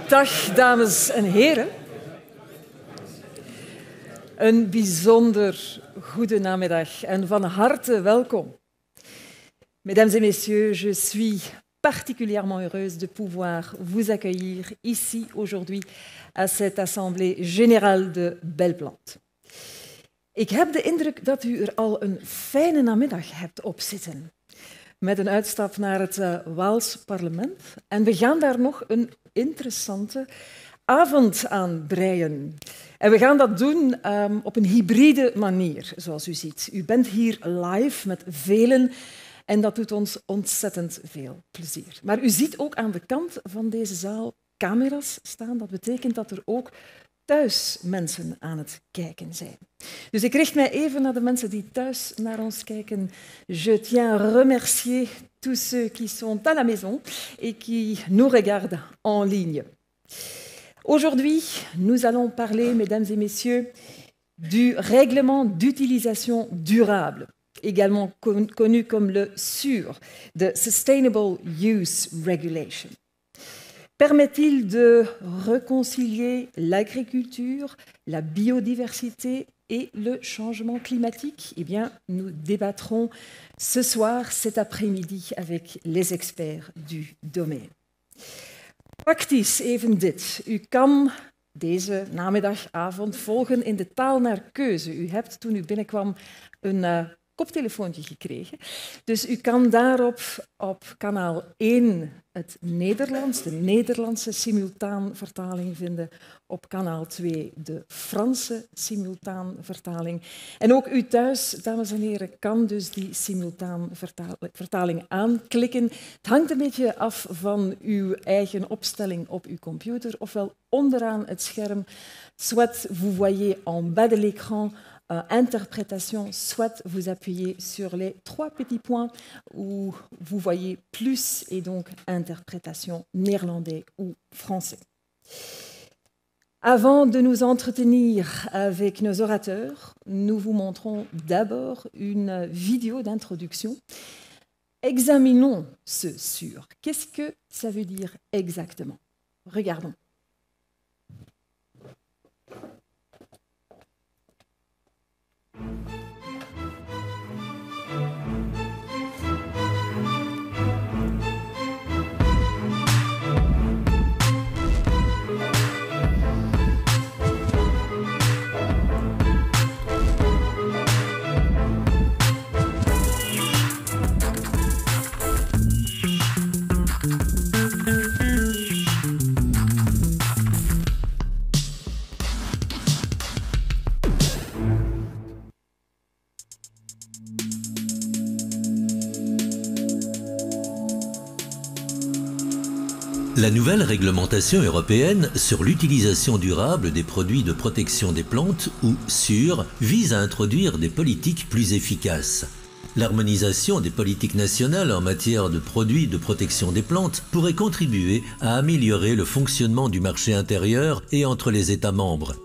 Dag dames en heren. Een bijzonder goede namiddag en van harte welkom. Mesdames et messieurs, je suis particulièrement heureuse de pouvoir vous accueillir ici aujourd'hui à cette assemblée générale de Belplant. Ik heb de indruk dat u er al een fijne namiddag hebt op zitten. Met een uitstap naar het Waals parlement. En we gaan daar nog een interessante avond aan breien. En we gaan dat doen op een hybride manier, zoals u ziet. U bent hier live met velen en dat doet ons ontzettend veel plezier. Maar u ziet ook aan de kant van deze zaal camera's staan. Dat betekent dat er ook thuis mensen aan het kijken zijn. Dus ik richt mij even naar de mensen die thuis naar ons kijken. Je tiens à remercier tous ceux qui sont à la maison et qui nous regardent en ligne. Aujourd'hui, nous allons parler, mesdames et messieurs, du règlement d'utilisation durable, également connu comme le SUR, de Sustainable Use Regulation. Permet-il de réconcilier l'agriculture, la biodiversité et le changement climatique? Eh bien, nous débattrons ce soir, cet après-midi, avec les experts du domaine. Praktisch even dit. U kan deze namiddagavond volgen in de taal naar keuze. U hebt toen u binnenkwam een koptelefoontje gekregen. Dus u kan daarop op kanaal 1 het Nederlands, de Nederlandse simultaanvertaling vinden. Op kanaal 2 de Franse simultaanvertaling. En ook u thuis, dames en heren, kan dus die simultaanvertaling aanklikken. Het hangt een beetje af van uw eigen opstelling op uw computer, ofwel onderaan het scherm, soit vous voyez en bas de l'écran interprétation, soit vous appuyez sur les 3 petits points où vous voyez plus et donc interprétation néerlandais ou français. Avant de nous entretenir avec nos orateurs, nous vous montrons d'abord une vidéo d'introduction. Examinons ce SUR. Qu'est-ce que ça veut dire exactement? Regardons. La nouvelle réglementation européenne sur l'utilisation durable des produits de protection des plantes, ou SUR, vise à introduire des politiques plus efficaces. L'harmonisation des politiques nationales en matière de produits de protection des plantes pourrait contribuer à améliorer le fonctionnement du marché intérieur et entre les États membres.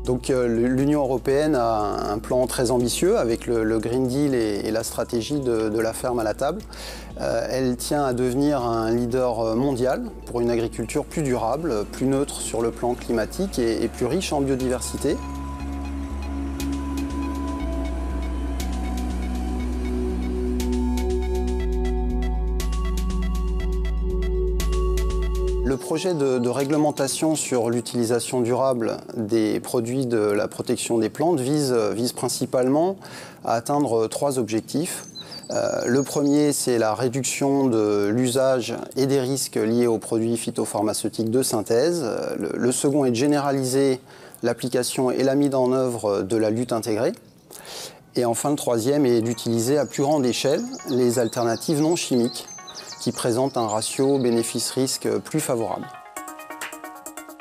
Donc l'Union européenne a un plan très ambitieux avec le Green Deal et la stratégie de la ferme à la table. Elle tient à devenir un leader mondial pour une agriculture plus durable, plus neutre sur le plan climatique et plus riche en biodiversité. Le projet de réglementation sur l'utilisation durable des produits de la protection des plantes vise principalement à atteindre 3 objectifs. Le premier, c'est la réduction de l'usage et des risques liés aux produits phytopharmaceutiques de synthèse. Le second est de généraliser l'application et la mise en œuvre de la lutte intégrée. Et enfin, le troisième est d'utiliser à plus grande échelle les alternatives non chimiques qui présentent un ratio bénéfice-risque plus favorable.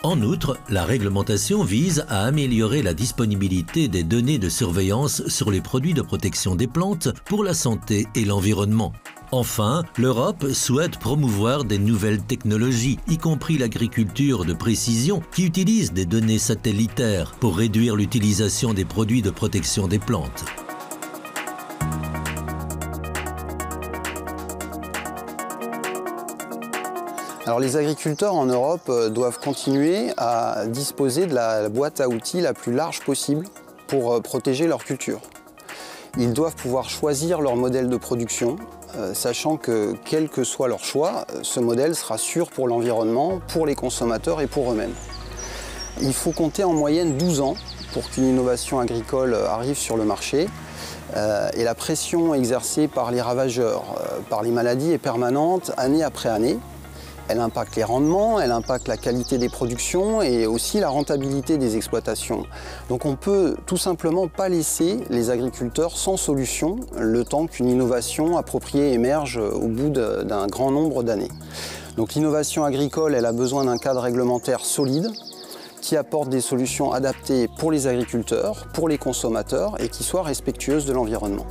En outre, la réglementation vise à améliorer la disponibilité des données de surveillance sur les produits de protection des plantes pour la santé et l'environnement. Enfin, l'Europe souhaite promouvoir des nouvelles technologies, y compris l'agriculture de précision, qui utilise des données satellitaires pour réduire l'utilisation des produits de protection des plantes. Alors les agriculteurs en Europe doivent continuer à disposer de la boîte à outils la plus large possible pour protéger leur culture. Ils doivent pouvoir choisir leur modèle de production, sachant que quel que soit leur choix, ce modèle sera sûr pour l'environnement, pour les consommateurs et pour eux-mêmes. Il faut compter en moyenne 12 ans pour qu'une innovation agricole arrive sur le marché. Et la pression exercée par les ravageurs, par les maladies est permanente année après année. Elle impacte les rendements, elle impacte la qualité des productions et aussi la rentabilité des exploitations. Donc on ne peut tout simplement pas laisser les agriculteurs sans solution le temps qu'une innovation appropriée émerge au bout d'un grand nombre d'années. Donc l'innovation agricole, elle a besoin d'un cadre réglementaire solide qui apporte des solutions adaptées pour les agriculteurs, pour les consommateurs et qui soient respectueuses de l'environnement.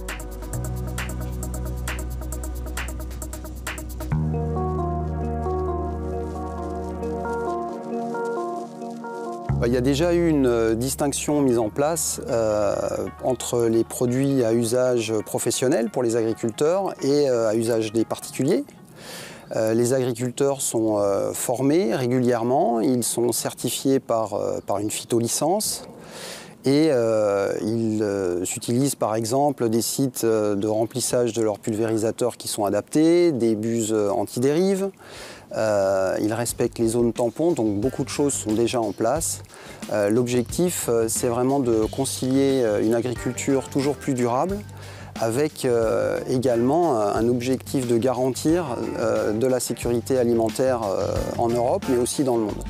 Il y a déjà eu une distinction mise en place entre les produits à usage professionnel pour les agriculteurs et à usage des particuliers. Les agriculteurs sont formés régulièrement, ils sont certifiés par une phytolicence et ils utilisent par exemple des sites de remplissage de leurs pulvérisateurs qui sont adaptés, des buses antidérives. Ils respectent les zones tampons, donc beaucoup de choses sont déjà en place. L'objectif, c'est vraiment de concilier une agriculture toujours plus durable avec également un objectif de garantir de la sécurité alimentaire en Europe, mais aussi dans le monde.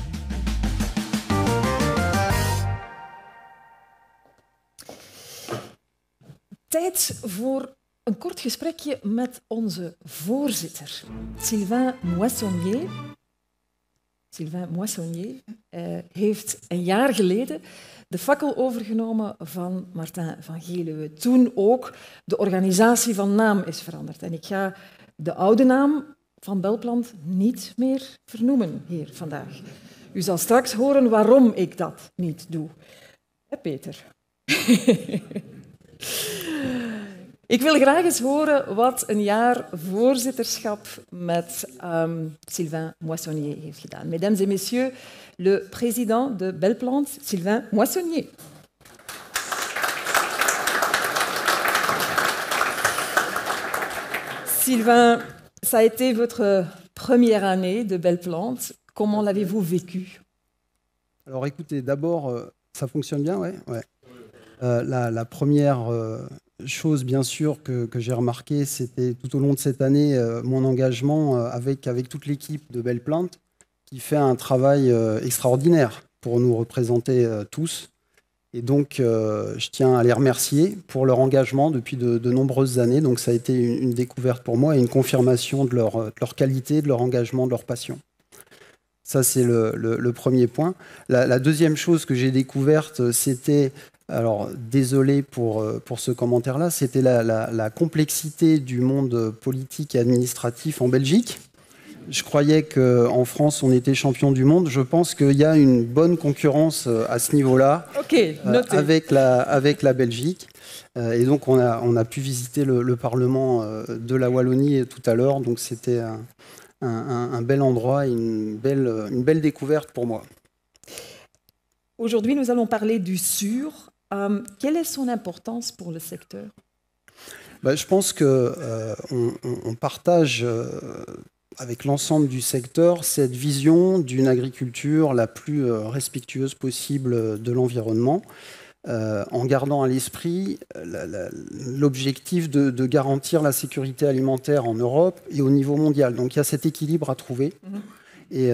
Tijd voor een kort gesprekje met onze voorzitter, Sylvain Moissonnier. Sylvain Moissonnier heeft een jaar geleden de fakkel overgenomen van Martin van Geluwe. Toen ook de organisatie van naam is veranderd. En ik ga de oude naam van Belplant niet meer vernoemen hier vandaag. U zal straks horen waarom ik dat niet doe. Hè, Peter? Ik wil graag eens horen wat een jaar voorzitterschap met Sylvain Moissonnier heeft gedaan. Mesdames et messieurs, le président de Belplant, Sylvain Moissonnier. Sylvain, ça a été votre première année de Belplant. Comment l'avez-vous vécu? Alors écoutez, d'abord, ça fonctionne bien, ouais. La première chose, bien sûr, que j'ai remarqué, c'était tout au long de cette année mon engagement avec toute l'équipe de Belplant qui fait un travail extraordinaire pour nous représenter tous. Et donc, je tiens à les remercier pour leur engagement depuis de nombreuses années. Donc, ça a été une découverte pour moi et une confirmation de leur qualité, de leur engagement, de leur passion. Ça, c'est le premier point. La deuxième chose que j'ai découverte, c'était, alors désolé pour ce commentaire-là, c'était la complexité du monde politique et administratif en Belgique. Je croyais qu'en France, on était champion du monde. Je pense qu'il y a une bonne concurrence à ce niveau-là avec la Belgique. Et donc, on a pu visiter le Parlement de la Wallonie tout à l'heure. Donc, c'était un bel endroit et une belle découverte pour moi. Aujourd'hui, nous allons parler du SUR. Quelle est son importance pour le secteur? Je pense qu'on partage avec l'ensemble du secteur cette vision d'une agriculture la plus respectueuse possible de l'environnement, en gardant à l'esprit l'objectif de garantir la sécurité alimentaire en Europe et au niveau mondial. Donc il y a cet équilibre à trouver. Et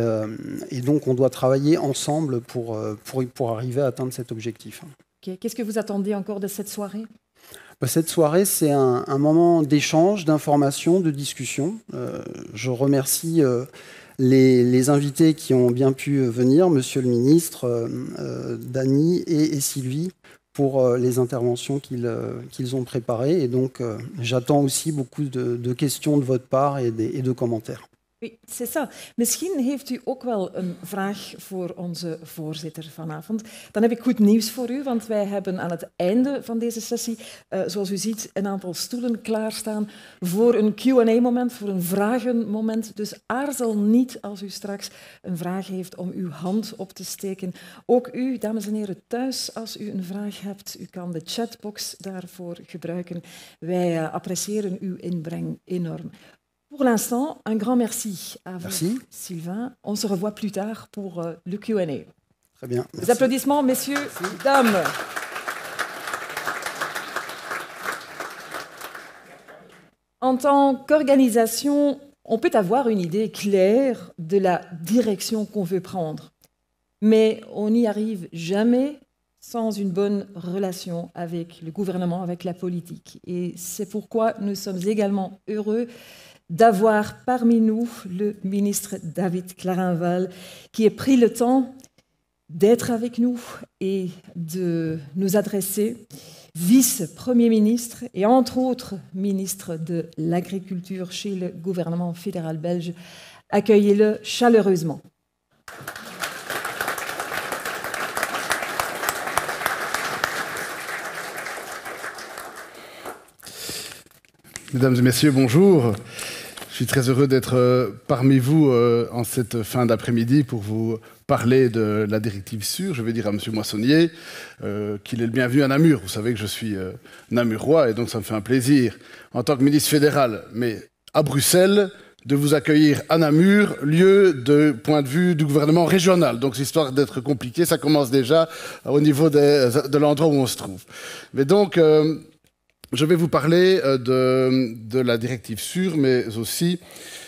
donc on doit travailler ensemble pour arriver à atteindre cet objectif. Okay. Qu'est-ce que vous attendez encore de cette soirée? Cette soirée, c'est un moment d'échange, d'information, de discussion. Je remercie les invités qui ont bien pu venir, Monsieur le ministre, Dany et Sylvie, pour les interventions qu'ils ont préparées. Et donc, j'attends aussi beaucoup de questions de votre part et de commentaires. Oui, c'est ça. Misschien heeft u ook wel een vraag voor onze voorzitter vanavond. Dan heb ik goed nieuws voor u, want wij hebben aan het einde van deze sessie, zoals u ziet, een aantal stoelen klaarstaan voor een Q&A-moment, voor een vragenmoment. Dus aarzel niet als u straks een vraag heeft om uw hand op te steken. Ook u, dames en heren thuis, als u een vraag hebt, u kan de chatbox daarvoor gebruiken. Wij appreciëren uw inbreng enorm. Pour l'instant, un grand merci à vous, Merci. Sylvain. On se revoit plus tard pour le Q&A. Très bien. Des Merci. applaudissements, messieurs, dames. En tant qu'organisation, on peut avoir une idée claire de la direction qu'on veut prendre, mais on n'y arrive jamais sans une bonne relation avec le gouvernement, avec la politique. Et c'est pourquoi nous sommes également heureux d'avoir parmi nous le ministre David Clarinval, qui a pris le temps d'être avec nous et de nous adresser, vice-premier ministre et entre autres ministre de l'Agriculture chez le gouvernement fédéral belge. Accueillez-le chaleureusement. Mesdames et messieurs, bonjour. Je suis très heureux d'être parmi vous en cette fin d'après-midi pour vous parler de la directive SUR. Je vais dire à M. Moissonnier qu'il est le bienvenu à Namur. Vous savez que je suis namurois et donc ça me fait un plaisir, en tant que ministre fédéral, mais à Bruxelles, de vous accueillir à Namur, lieu de point de vue du gouvernement régional. Donc, histoire d'être compliqué, ça commence déjà au niveau de l'endroit où on se trouve. Mais donc... je vais vous parler de la directive SUR, mais aussi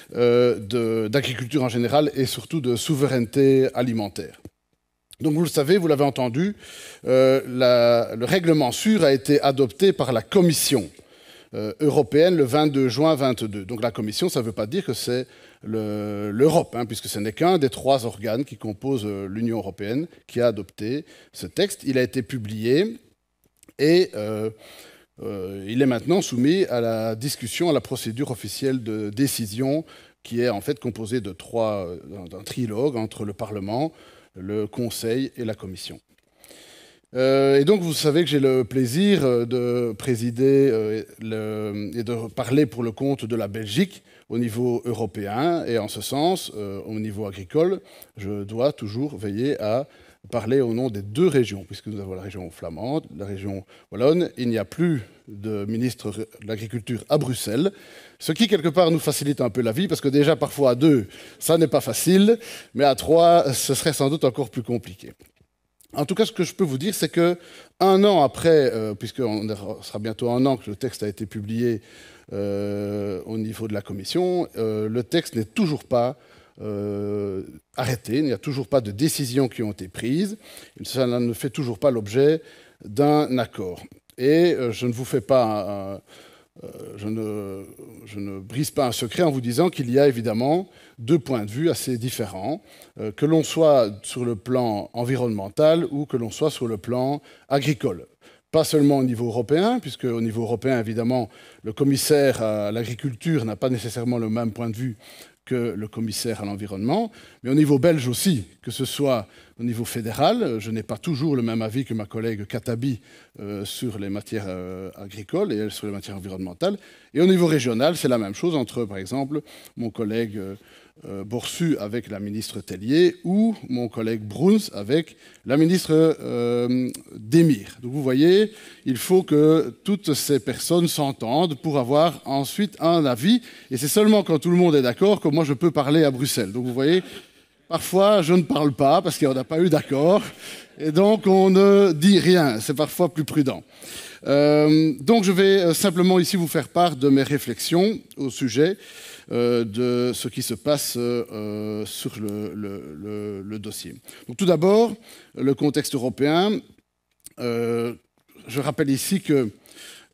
d'agriculture en général et surtout de souveraineté alimentaire. Donc vous le savez, vous l'avez entendu, le règlement SUR a été adopté par la Commission européenne le 22 juin 2022. Donc la Commission, ça ne veut pas dire que c'est l'Europe, puisque ce n'est qu'un des 3 organes qui composent l'Union européenne qui a adopté ce texte. Il a été publié et... il est maintenant soumis à la discussion, à la procédure officielle de décision qui est en fait composée d'un trilogue entre le Parlement, le Conseil et la Commission. Et donc vous savez que j'ai le plaisir de présider et de parler pour le compte de la Belgique au niveau européen et en ce sens, au niveau agricole, je dois toujours veiller à parler au nom des 2 régions, puisque nous avons la région flamande, la région wallonne. Il n'y a plus de ministre de l'Agriculture à Bruxelles, ce qui, quelque part, nous facilite un peu la vie, parce que déjà, parfois, à 2, ça n'est pas facile, mais à 3, ce serait sans doute encore plus compliqué. En tout cas, ce que je peux vous dire, c'est que 1 an après, puisqu'on sera bientôt 1 an que le texte a été publié au niveau de la Commission, le texte n'est toujours pas arrêté, il n'y a toujours pas de décisions qui ont été prises, ça ne fait toujours pas l'objet d'un accord. Et je ne vous fais pas, je ne brise pas un secret en vous disant qu'il y a évidemment 2 points de vue assez différents, que l'on soit sur le plan environnemental ou que l'on soit sur le plan agricole. Pas seulement au niveau européen, puisque au niveau européen, évidemment, le commissaire à l'agriculture n'a pas nécessairement le même point de vue que le commissaire à l'environnement, mais au niveau belge aussi, que ce soit au niveau fédéral, je n'ai pas toujours le même avis que ma collègue Katabi sur les matières agricoles et elle sur les matières environnementales. Et au niveau régional, c'est la même chose entre, par exemple, mon collègue Borsu avec la ministre Tellier ou mon collègue Bruns avec la ministre Demir. Donc vous voyez, il faut que toutes ces personnes s'entendent pour avoir ensuite un avis. Et c'est seulement quand tout le monde est d'accord que moi je peux parler à Bruxelles. Donc vous voyez, parfois je ne parle pas parce qu'il n'y en a pas eu d'accord. Et donc on ne dit rien. C'est parfois plus prudent. Donc je vais simplement ici vous faire part de mes réflexions au sujet de ce qui se passe sur le dossier. Donc, tout d'abord, le contexte européen. Je rappelle ici que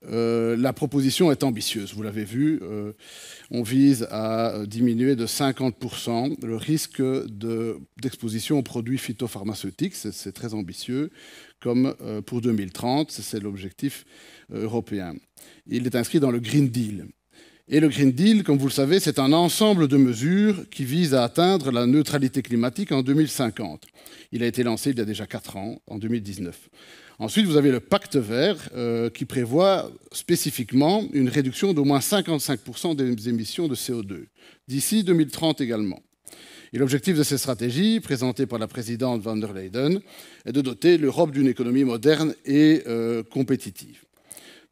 la proposition est ambitieuse. Vous l'avez vu, on vise à diminuer de 50% le risque d'exposition aux produits phytopharmaceutiques. C'est très ambitieux, comme pour 2030, c'est l'objectif européen. Il est inscrit dans le Green Deal. Et le Green Deal, comme vous le savez, c'est un ensemble de mesures qui visent à atteindre la neutralité climatique en 2050. Il a été lancé il y a déjà 4 ans, en 2019. Ensuite, vous avez le Pacte vert qui prévoit spécifiquement une réduction d'au moins 55% des émissions de CO2, d'ici 2030 également. Et l'objectif de cette stratégie, présentée par la présidente von der Leyen, est de doter l'Europe d'une économie moderne et compétitive.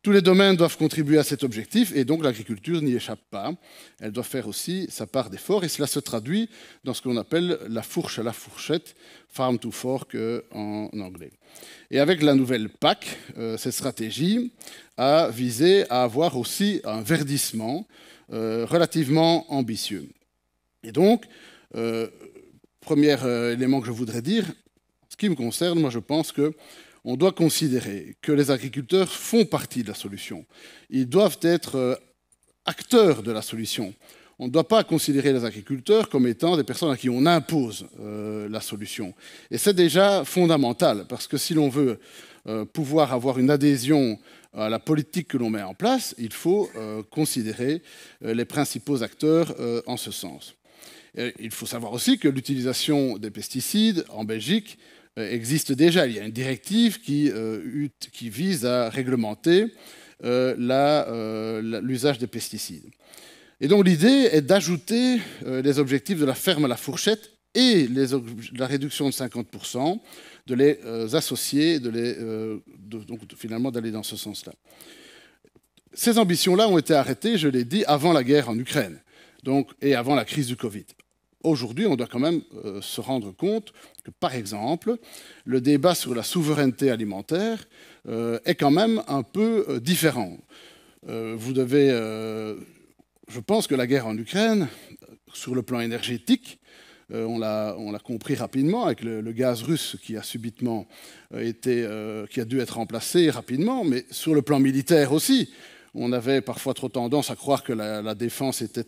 Tous les domaines doivent contribuer à cet objectif et donc l'agriculture n'y échappe pas. Elle doit faire aussi sa part d'effort et cela se traduit dans ce qu'on appelle la fourche à la fourchette, farm to fork en anglais. Et avec la nouvelle PAC, cette stratégie a visé à avoir aussi un verdissement relativement ambitieux. Et donc, premier élément que je voudrais dire, en ce qui me concerne, moi je pense qu'on doit considérer que les agriculteurs font partie de la solution. Ils doivent être acteurs de la solution. On ne doit pas considérer les agriculteurs comme étant des personnes à qui on impose la solution. Et c'est déjà fondamental, parce que si l'on veut pouvoir avoir une adhésion à la politique que l'on met en place, il faut considérer les principaux acteurs en ce sens. Il faut savoir aussi que l'utilisation des pesticides en Belgique existe déjà. Il y a une directive qui vise à réglementer l'usage des pesticides. Et donc l'idée est d'ajouter les objectifs de la ferme à la fourchette et la réduction de 50%, de les associer, donc finalement d'aller dans ce sens-là. Ces ambitions-là ont été arrêtées, je l'ai dit, avant la guerre en Ukraine et avant la crise du Covid. Aujourd'hui, on doit quand même se rendre compte que, par exemple, le débat sur la souveraineté alimentaire est quand même un peu différent. Je pense que la guerre en Ukraine, sur le plan énergétique, on l'a compris rapidement avec le gaz russe qui a subitement qui a dû être remplacé rapidement, mais sur le plan militaire aussi, on avait parfois trop tendance à croire que la défense était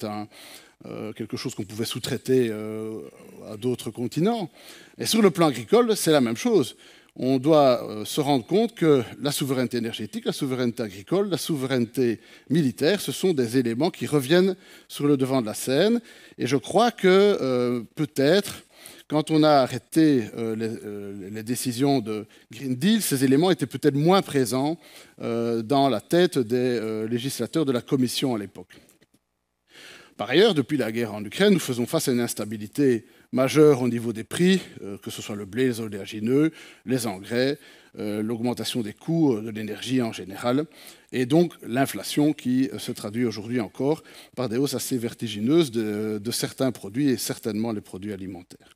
quelque chose qu'on pouvait sous-traiter à d'autres continents. Et sur le plan agricole, c'est la même chose. On doit se rendre compte que la souveraineté énergétique, la souveraineté agricole, la souveraineté militaire, ce sont des éléments qui reviennent sur le devant de la scène. Et je crois que peut-être, quand on a arrêté les décisions de Green Deal, ces éléments étaient peut-être moins présents dans la tête des législateurs de la Commission à l'époque. Par ailleurs, depuis la guerre en Ukraine, nous faisons face à une instabilité majeure au niveau des prix, que ce soit le blé, les oléagineux, les engrais, l'augmentation des coûts de l'énergie en général, et donc l'inflation qui se traduit aujourd'hui encore par des hausses assez vertigineuses de certains produits et certainement les produits alimentaires.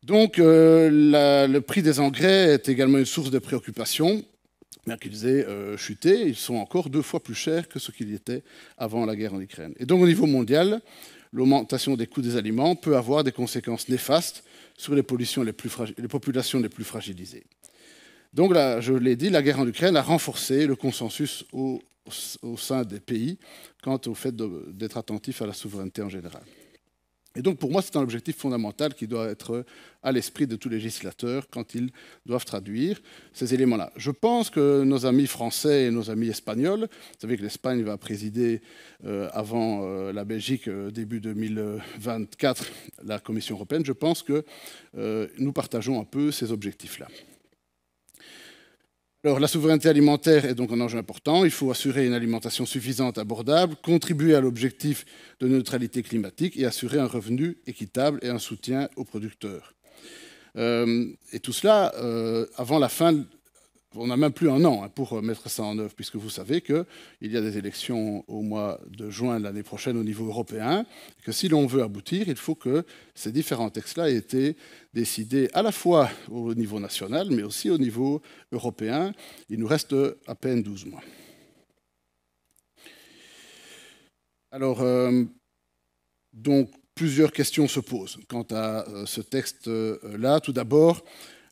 Donc le prix des engrais est également une source de préoccupation. Bien qu'ils aient chuté, ils sont encore 2 fois plus chers que ce qu'ils étaient avant la guerre en Ukraine. Et donc au niveau mondial, l'augmentation des coûts des aliments peut avoir des conséquences néfastes sur les populations les plus fragilisées. Donc là, je l'ai dit, la guerre en Ukraine a renforcé le consensus au sein des pays quant au fait d'être attentif à la souveraineté en général. Et donc pour moi, c'est un objectif fondamental qui doit être à l'esprit de tous les législateurs quand ils doivent traduire ces éléments-là. Je pense que nos amis français et nos amis espagnols, vous savez que l'Espagne va présider avant la Belgique début 2024 la Commission européenne, je pense que nous partageons un peu ces objectifs-là. Alors, la souveraineté alimentaire est donc un enjeu important. Il faut assurer une alimentation suffisante, abordable, contribuer à l'objectif de neutralité climatique et assurer un revenu équitable et un soutien aux producteurs. Et tout cela, avant la fin, on n'a même plus un an pour mettre ça en œuvre, puisque vous savez qu'il y a des élections au mois de juin de l'année prochaine au niveau européen, et que si l'on veut aboutir, il faut que ces différents textes-là aient été décidés à la fois au niveau national, mais aussi au niveau européen. Il nous reste à peine 12 mois. Alors, donc, plusieurs questions se posent quant à ce texte-là. Tout d'abord,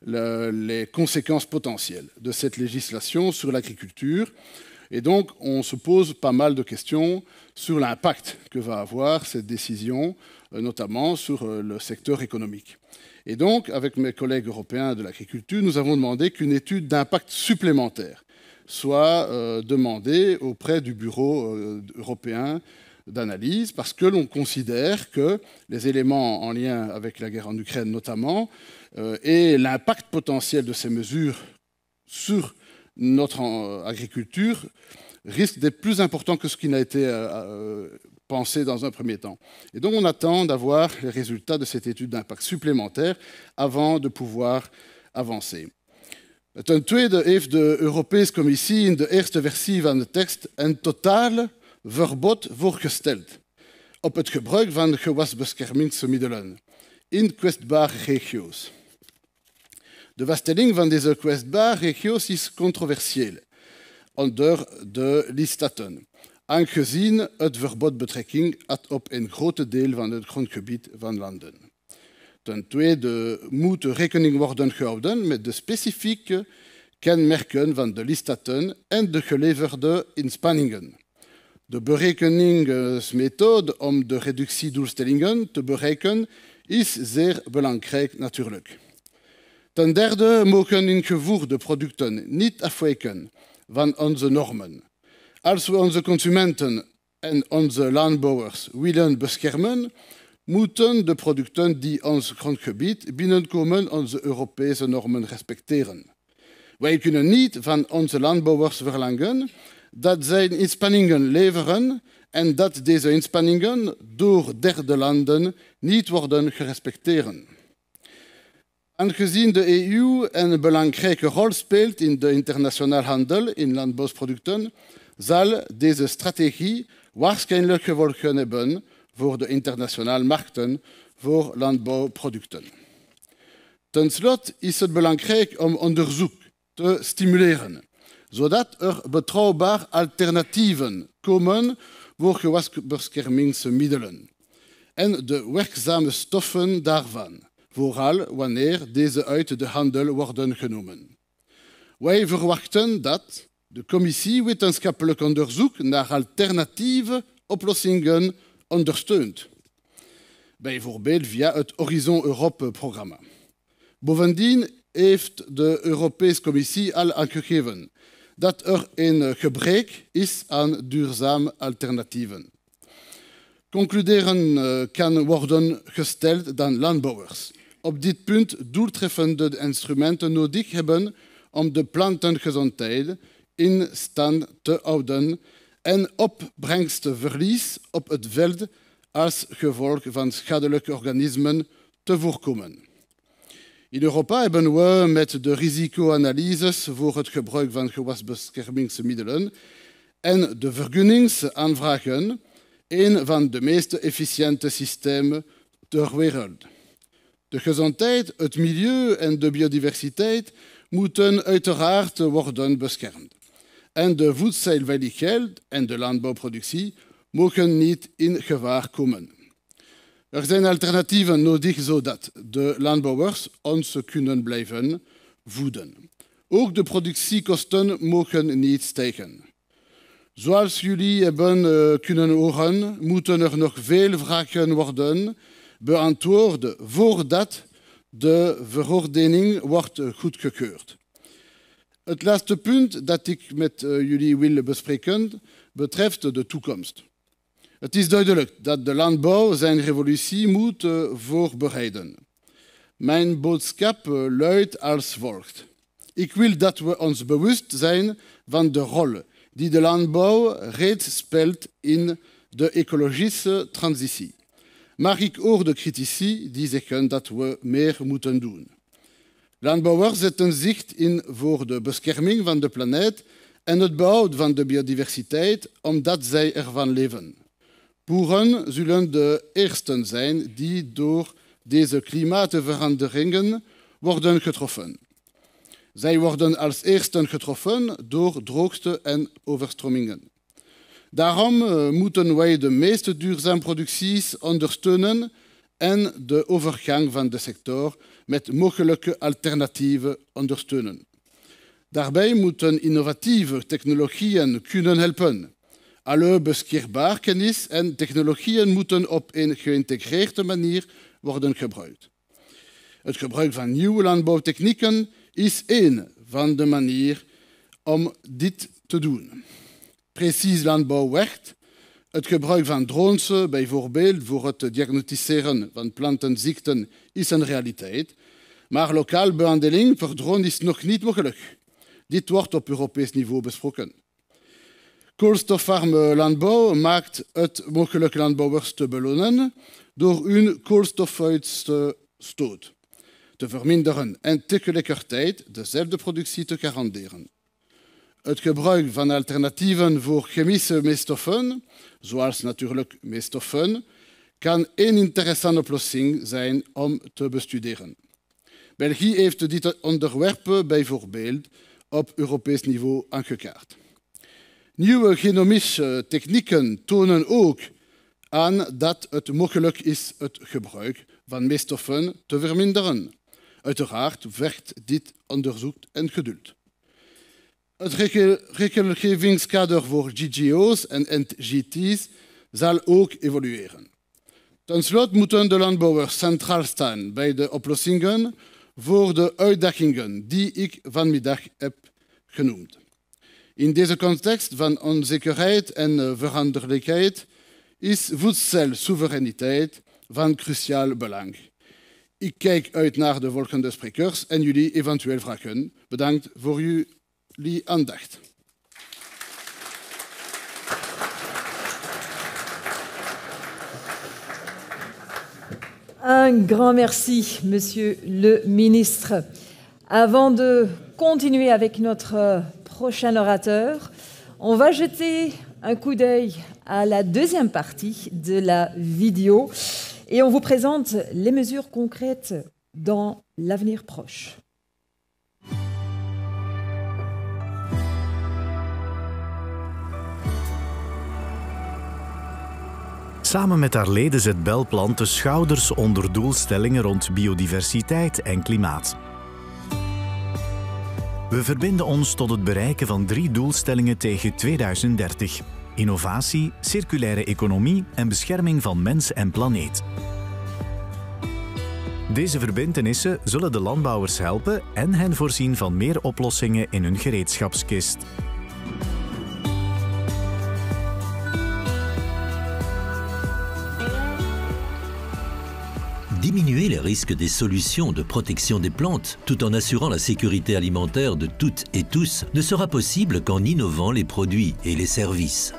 les conséquences potentielles de cette législation sur l'agriculture. Et donc, on se pose pas mal de questions sur l'impact que va avoir cette décision, notamment sur le secteur économique. Et donc, avec mes collègues européens de l'agriculture, nous avons demandé qu'une étude d'impact supplémentaire soit demandée auprès du Bureau européen d'analyse, parce que l'on considère que les éléments en lien avec la guerre en Ukraine notamment, et l'impact potentiel de ces mesures sur notre agriculture risque d'être plus important que ce qui n'a été pensé dans un premier temps. Et donc on attend d'avoir les résultats de cette étude d'impact supplémentaire avant de pouvoir avancer. Ten tweede heeft de Europese Commissie in de eerste versie van de tekst een totaal verbod voorgesteld op het gebruik van gewasbeschermingsmiddelen in kwetsbare regio's. De vaststelling van deze kwetsbare regio's is controversieel onder de lidstaten, aangezien het verbod betrekking had op een groot deel van het grondgebied van landen. Ten tweede moet rekening worden gehouden met de specifieke kenmerken van de lidstaten en de geleverde inspanningen. De berekeningsmethode om de reductiedoelstellingen te bereiken is zeer belangrijk natuurlijk. Ten derde mogen ingevoerde producten niet afwijken van onze normen. Als we onze consumenten en onze landbouwers willen beschermen, moeten de producten die ons grondgebied binnenkomen onze Europese normen respecteren. Wij kunnen niet van onze landbouwers verlangen dat zij inspanningen leveren en dat deze inspanningen door derde landen niet worden gerespecteerd. Aangezien de EU een belangrijke rol speelt in de internationale handel in landbouwproducten, zal deze strategie waarschijnlijk gevolgen hebben voor de internationale markten voor landbouwproducten. Ten slotte is het belangrijk om onderzoek te stimuleren, zodat er betrouwbare alternatieven komen voor gewasbeschermingsmiddelen en de werkzame stoffen daarvan, vooral wanneer deze uit de handel worden genomen. Wij verwachten dat de Commissie wetenschappelijk onderzoek naar alternatieve oplossingen ondersteunt, bijvoorbeeld via het Horizon Europe-programma. Bovendien heeft de Europese Commissie al aangegeven dat er een gebrek is aan duurzame alternatieven. Concluderen kan worden gesteld dat landbouwers op dit punt doeltreffende instrumenten nodig hebben om de plantengezondheid in stand te houden en opbrengstverlies op het veld als gevolg van schadelijke organismen te voorkomen. In Europa hebben we met de risicoanalyses voor het gebruik van gewasbeschermingsmiddelen en de vergunningsaanvragen een van de meest efficiënte systemen ter wereld. De gezondheid, het milieu en de biodiversiteit moeten uiteraard worden beschermd. En de voedselveiligheid en de landbouwproductie mogen niet in gevaar komen. Er zijn alternatieven nodig zodat de landbouwers ons kunnen blijven voeden. Ook de productiekosten mogen niet stijgen. Zoals jullie hebben kunnen horen, moeten er nog veel vragen worden beantwoord voordat de verordening wordt goedgekeurd. Het laatste punt dat ik met jullie wil bespreken betreft de toekomst. Het is duidelijk dat de landbouw zijn revolutie moet voorbereiden. Mijn boodschap luidt als volgt. Ik wil dat we ons bewust zijn van de rol die de landbouw reeds speelt in de ecologische transitie. Maar ik hoor de critici die zeggen dat we meer moeten doen. Landbouwers zetten zich in voor de bescherming van de planeet en het behoud van de biodiversiteit omdat zij ervan leven. Boeren zullen de eersten zijn die door deze klimaatveranderingen worden getroffen. Zij worden als eersten getroffen door droogte en overstromingen. Daarom moeten wij de meest duurzame producties ondersteunen en de overgang van de sector met mogelijke alternatieven ondersteunen. Daarbij moeten innovatieve technologieën kunnen helpen. Alle beschikbare kennis en technologieën moeten op een geïntegreerde manier worden gebruikt. Het gebruik van nieuwe landbouwtechnieken is één van de manieren om dit te doen. Precies landbouw werkt. Het gebruik van drones, bijvoorbeeld voor het diagnosticeren van plantenziekten, is een realiteit. Maar lokaal behandeling voor drones is nog niet mogelijk. Dit wordt op Europees niveau besproken. Koolstofarme landbouw maakt het mogelijk landbouwers te belonen door hun koolstofuitstoot te verminderen en tegelijkertijd dezelfde productie te garanderen. Het gebruik van alternatieven voor chemische meststoffen, zoals natuurlijk meststoffen, kan een interessante oplossing zijn om te bestuderen. België heeft dit onderwerp bijvoorbeeld op Europees niveau aangekaart. Nieuwe genomische technieken tonen ook aan dat het mogelijk is het gebruik van meststoffen te verminderen. Uiteraard vergt dit onderzoek en geduld. Het regelgevingskader voor GGO's en NGT's zal ook evolueren. Ten slotte moeten de landbouwers centraal staan bij de oplossingen voor de uitdagingen die ik vanmiddag heb genoemd. In deze context van onzekerheid en veranderlijkheid is voedselsoevereiniteit van cruciaal belang. Ik kijk uit naar de volgende sprekers en jullie eventueel vragen. Bedankt voor jullie aandacht. Un grand merci, Monsieur le Ministre. Avant de continuer avec notre prochain orateur, on va jeter un coup d'œil à la deuxième partie de la vidéo et on vous présente les mesures concrètes dans l'avenir proche. Samen met haar leden zet Belplant de schouders onder doelstellingen rond biodiversiteit en klimaat. We verbinden ons tot het bereiken van 3 doelstellingen tegen 2030. Innovatie, circulaire economie en bescherming van mens en planeet. Deze verbintenissen zullen de landbouwers helpen en hen voorzien van meer oplossingen in hun gereedschapskist. Diminuer les risques des solutions de protection des plantes, tout en assurant la sécurité alimentaire de toutes et tous, ne sera possible qu'en innovant les produits et les services.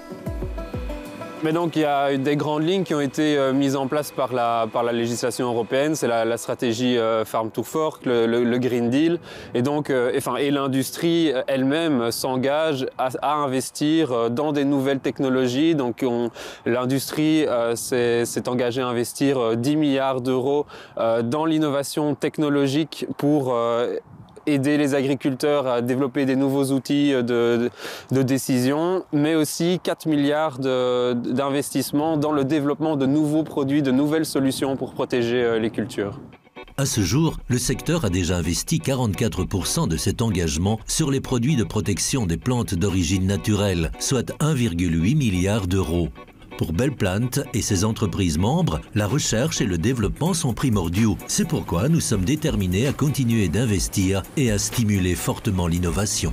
Mais donc il y a des grandes lignes qui ont été mises en place par la législation européenne, c'est la stratégie Farm to Fork, le Green Deal, et donc et l'industrie elle-même s'engage à investir dans des nouvelles technologies. Donc l'industrie s'est engagée à investir 10 milliards d'euros dans l'innovation technologique pour aider les agriculteurs à développer des nouveaux outils de décision, mais aussi 4 milliards d'investissements dans le développement de nouveaux produits, de nouvelles solutions pour protéger les cultures. À ce jour, le secteur a déjà investi 44% de cet engagement sur les produits de protection des plantes d'origine naturelle, soit 1,8 milliard d'euros. Pour Belplant et ses entreprises membres, la recherche et le développement sont primordiaux. C'est pourquoi nous sommes déterminés à continuer d'investir et à stimuler fortement l'innovation.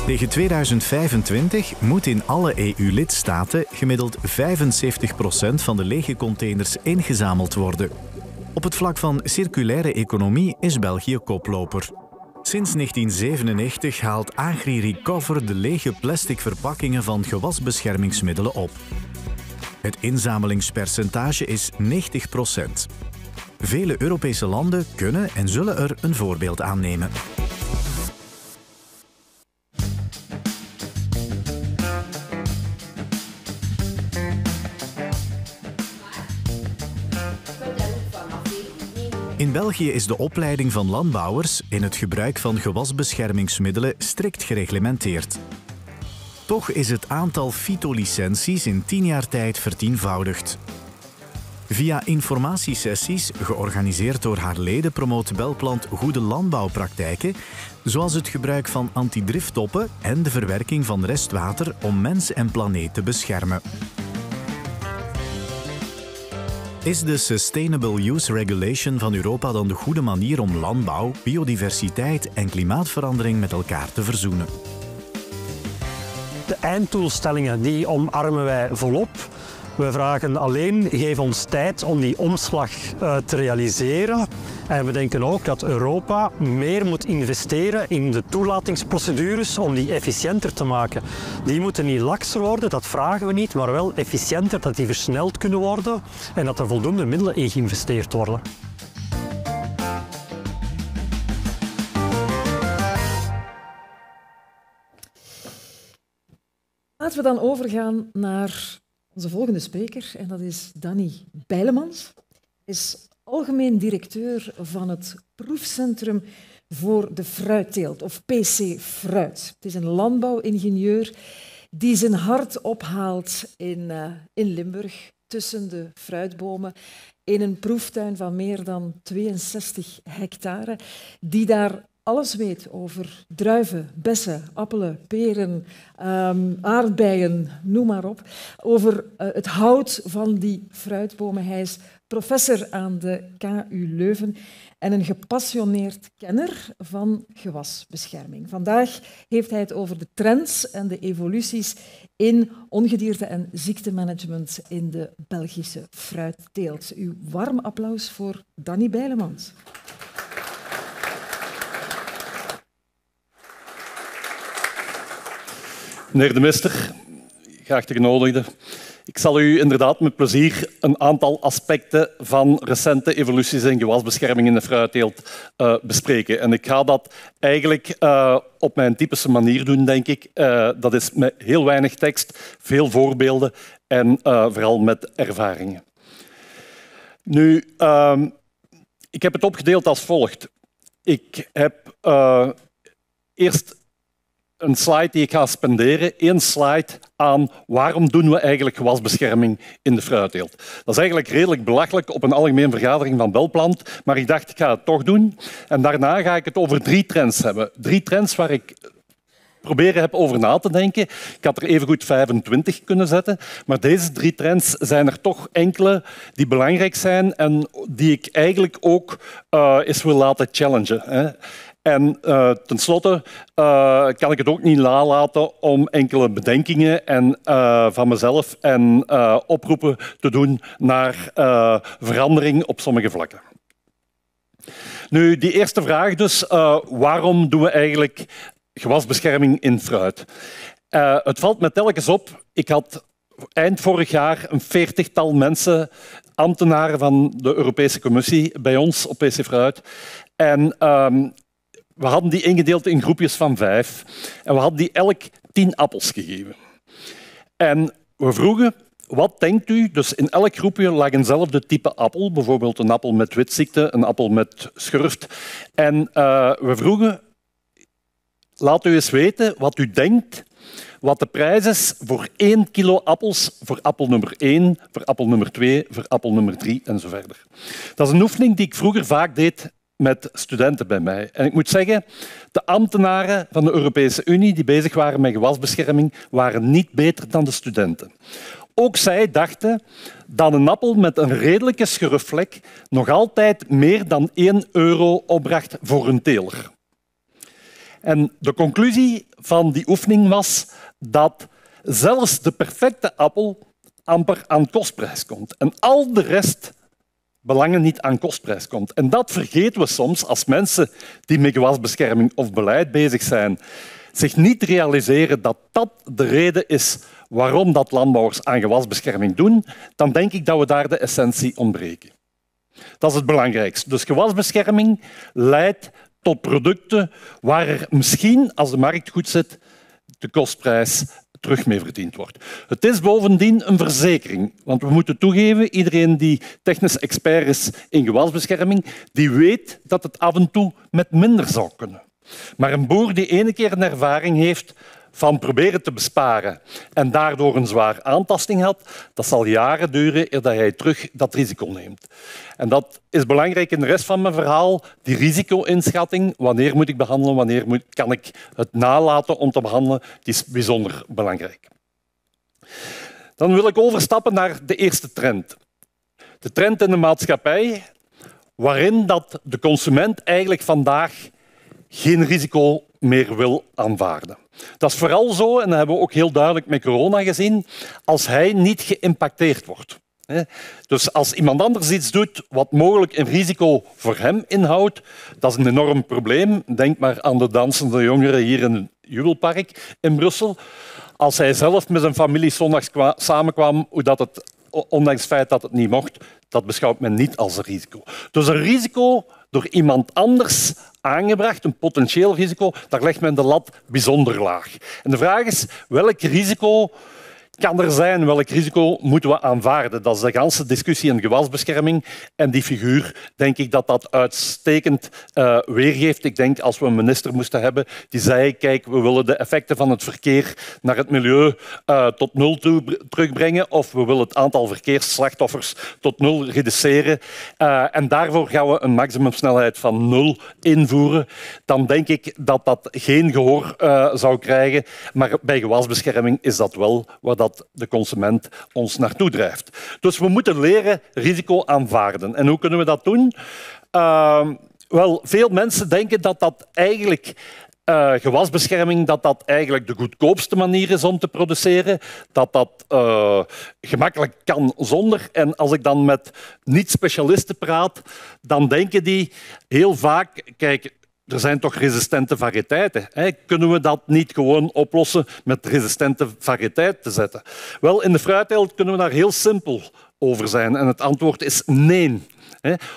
Tegen 2025 moet in alle EU-lidstaten gemiddeld 75% van de lege containers ingezameld worden. Op het vlak van circulaire economie is België koploper. Sinds 1997 haalt AgriRecover de lege plastic verpakkingen van gewasbeschermingsmiddelen op. Het inzamelingspercentage is 90%. Vele Europese landen kunnen en zullen er een voorbeeld aan nemen. In België is de opleiding van landbouwers in het gebruik van gewasbeschermingsmiddelen strikt gereglementeerd. Toch is het aantal fytolicenties in 10 jaar tijd vertienvoudigd. Via informatiesessies, georganiseerd door haar leden, promoot Belplant goede landbouwpraktijken, zoals het gebruik van antidrifttoppen en de verwerking van restwater om mens en planeet te beschermen. Is de Sustainable Use Regulation van Europa dan de goede manier om landbouw, biodiversiteit en klimaatverandering met elkaar te verzoenen? De einddoelstellingen die omarmen wij volop. We vragen alleen, geef ons tijd om die omslag te realiseren. En we denken ook dat Europa meer moet investeren in de toelatingsprocedures om die efficiënter te maken. Die moeten niet lakser worden, dat vragen we niet, maar wel efficiënter, dat die versneld kunnen worden en dat er voldoende middelen in geïnvesteerd worden. Laten we dan overgaan naar onze volgende spreker, en dat is Danny Bijlemans. Hij is algemeen directeur van het Proefcentrum voor de Fruitteelt, of PC Fruit. Het is een landbouwingenieur die zijn hart ophaalt in Limburg, tussen de fruitbomen, in een proeftuin van meer dan 62 hectare, die daar alles weet over druiven, bessen, appelen, peren, aardbeien, noem maar op. Over het hout van die fruitbomen. Hij is professor aan de KU Leuven en een gepassioneerd kenner van gewasbescherming. Vandaag heeft hij het over de trends en de evoluties in ongedierte- en ziektemanagement in de Belgische fruitteelt. Uw warm applaus voor Danny Bijlemans. Meneer de minister, geachte genodigden, ik zal u inderdaad met plezier een aantal aspecten van recente evoluties in gewasbescherming in de fruitteelt bespreken. En ik ga dat eigenlijk op mijn typische manier doen, denk ik. Dat is met heel weinig tekst, veel voorbeelden en vooral met ervaringen. Nu, ik heb het opgedeeld als volgt. Ik heb eerst een slide die ik ga spenderen, één slide aan waarom doen we eigenlijk gewasbescherming in de fruitteelt. Dat is eigenlijk redelijk belachelijk op een algemene vergadering van Belplant, maar ik dacht ik ga het toch doen. En daarna ga ik het over 3 trends hebben. 3 trends waar ik proberen heb over na te denken. Ik had er evengoed 25 kunnen zetten, maar deze 3 trends zijn er toch enkele die belangrijk zijn en die ik eigenlijk ook eens wil laten challengen. En tenslotte kan ik het ook niet nalaten om enkele bedenkingen van mezelf en oproepen te doen naar verandering op sommige vlakken. Nu, die eerste vraag dus. Waarom doen we eigenlijk gewasbescherming in fruit? Het valt me telkens op. Ik had eind vorig jaar een 40-tal mensen, ambtenaren van de Europese Commissie, bij ons op PC Fruit. En we hadden die ingedeeld in groepjes van 5 en we hadden die elk 10 appels gegeven. En we vroegen, wat denkt u? Dus in elk groepje lag eenzelfde type appel, bijvoorbeeld een appel met witziekte, een appel met schurft. En we vroegen, laat u eens weten wat u denkt, wat de prijs is voor 1 kilo appels voor appel nummer 1, voor appel nummer 2, voor appel nummer 3 en zo verder. Dat is een oefening die ik vroeger vaak deed met studenten bij mij. En ik moet zeggen, de ambtenaren van de Europese Unie die bezig waren met gewasbescherming waren niet beter dan de studenten. Ook zij dachten dat een appel met een redelijke schurfvlek nog altijd meer dan €1 opbracht voor een teler. En de conclusie van die oefening was dat zelfs de perfecte appel amper aan kostprijs komt. En al de rest belangen niet aan kostprijs komt. En dat vergeten we soms als mensen die met gewasbescherming of beleid bezig zijn, zich niet realiseren dat dat de reden is waarom dat landbouwers aan gewasbescherming doen, dan denk ik dat we daar de essentie ontbreken. Dat is het belangrijkste. Dus gewasbescherming leidt tot producten waar er misschien, als de markt goed zit, de kostprijs terug mee verdiend wordt. Het is bovendien een verzekering, want we moeten toegeven, iedereen die technisch expert is in gewasbescherming, die weet dat het af en toe met minder zou kunnen. Maar een boer die ene keer een ervaring heeft van proberen te besparen en daardoor een zwaar aantasting had, dat zal jaren duren eer hij terug dat risico neemt. En dat is belangrijk in de rest van mijn verhaal, die risico-inschatting. Wanneer moet ik behandelen, wanneer kan ik het nalaten om te behandelen, die is bijzonder belangrijk. Dan wil ik overstappen naar de eerste trend. de trend in de maatschappij waarin dat de consument eigenlijk vandaag geen risico meer wil aanvaarden. Dat is vooral zo, en dat hebben we ook heel duidelijk met corona gezien, als hij niet geïmpacteerd wordt. Dus als iemand anders iets doet wat mogelijk een risico voor hem inhoudt, dat is een enorm probleem. Denk maar aan de dansende jongeren hier in het Jubelpark in Brussel. Als hij zelf met zijn familie zondags samenkwam, hoe dat het, ondanks het feit dat het niet mocht, dat beschouwt men niet als een risico. Dus een risico door iemand anders aangebracht, een potentieel risico, daar legt men de lat bijzonder laag. En de vraag is, welk risico kan er zijn? Welk risico moeten we aanvaarden? Dat is de hele discussie in gewasbescherming. En die figuur, denk ik dat dat uitstekend weergeeft. Ik denk als we een minister moesten hebben die zei, kijk, we willen de effecten van het verkeer naar het milieu tot 0 terugbrengen of we willen het aantal verkeersslachtoffers tot 0 reduceren. En daarvoor gaan we een maximumsnelheid van 0 invoeren. Dan denk ik dat dat geen gehoor zou krijgen. Maar bij gewasbescherming is dat wel waar dat de consument ons naartoe drijft. Dus we moeten leren risico aanvaarden. En hoe kunnen we dat doen? Wel, veel mensen denken dat dat eigenlijk gewasbescherming dat eigenlijk de goedkoopste manier is om te produceren, dat dat gemakkelijk kan zonder. En als ik dan met niet-specialisten praat, dan denken die heel vaak, kijk, er zijn toch resistente variëteiten. Kunnen we dat niet gewoon oplossen met resistente variëteit te zetten? Wel, in de fruitteelt kunnen we daar heel simpel over zijn. En het antwoord is nee.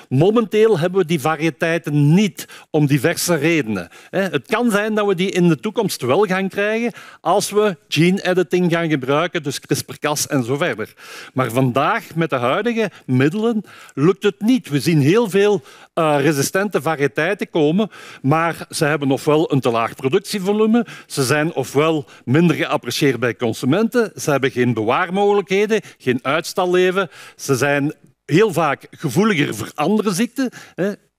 Momenteel hebben we die variëteiten niet, om diverse redenen. Het kan zijn dat we die in de toekomst wel gaan krijgen als we gene editing gaan gebruiken, dus CRISPR-Cas en zo verder. Maar vandaag, met de huidige middelen, lukt het niet. We zien heel veel resistente variëteiten komen, maar ze hebben ofwel een te laag productievolume, ze zijn ofwel minder geapprecieerd bij consumenten, ze hebben geen bewaarmogelijkheden, geen uitstalleven, ze zijn heel vaak gevoeliger voor andere ziekten.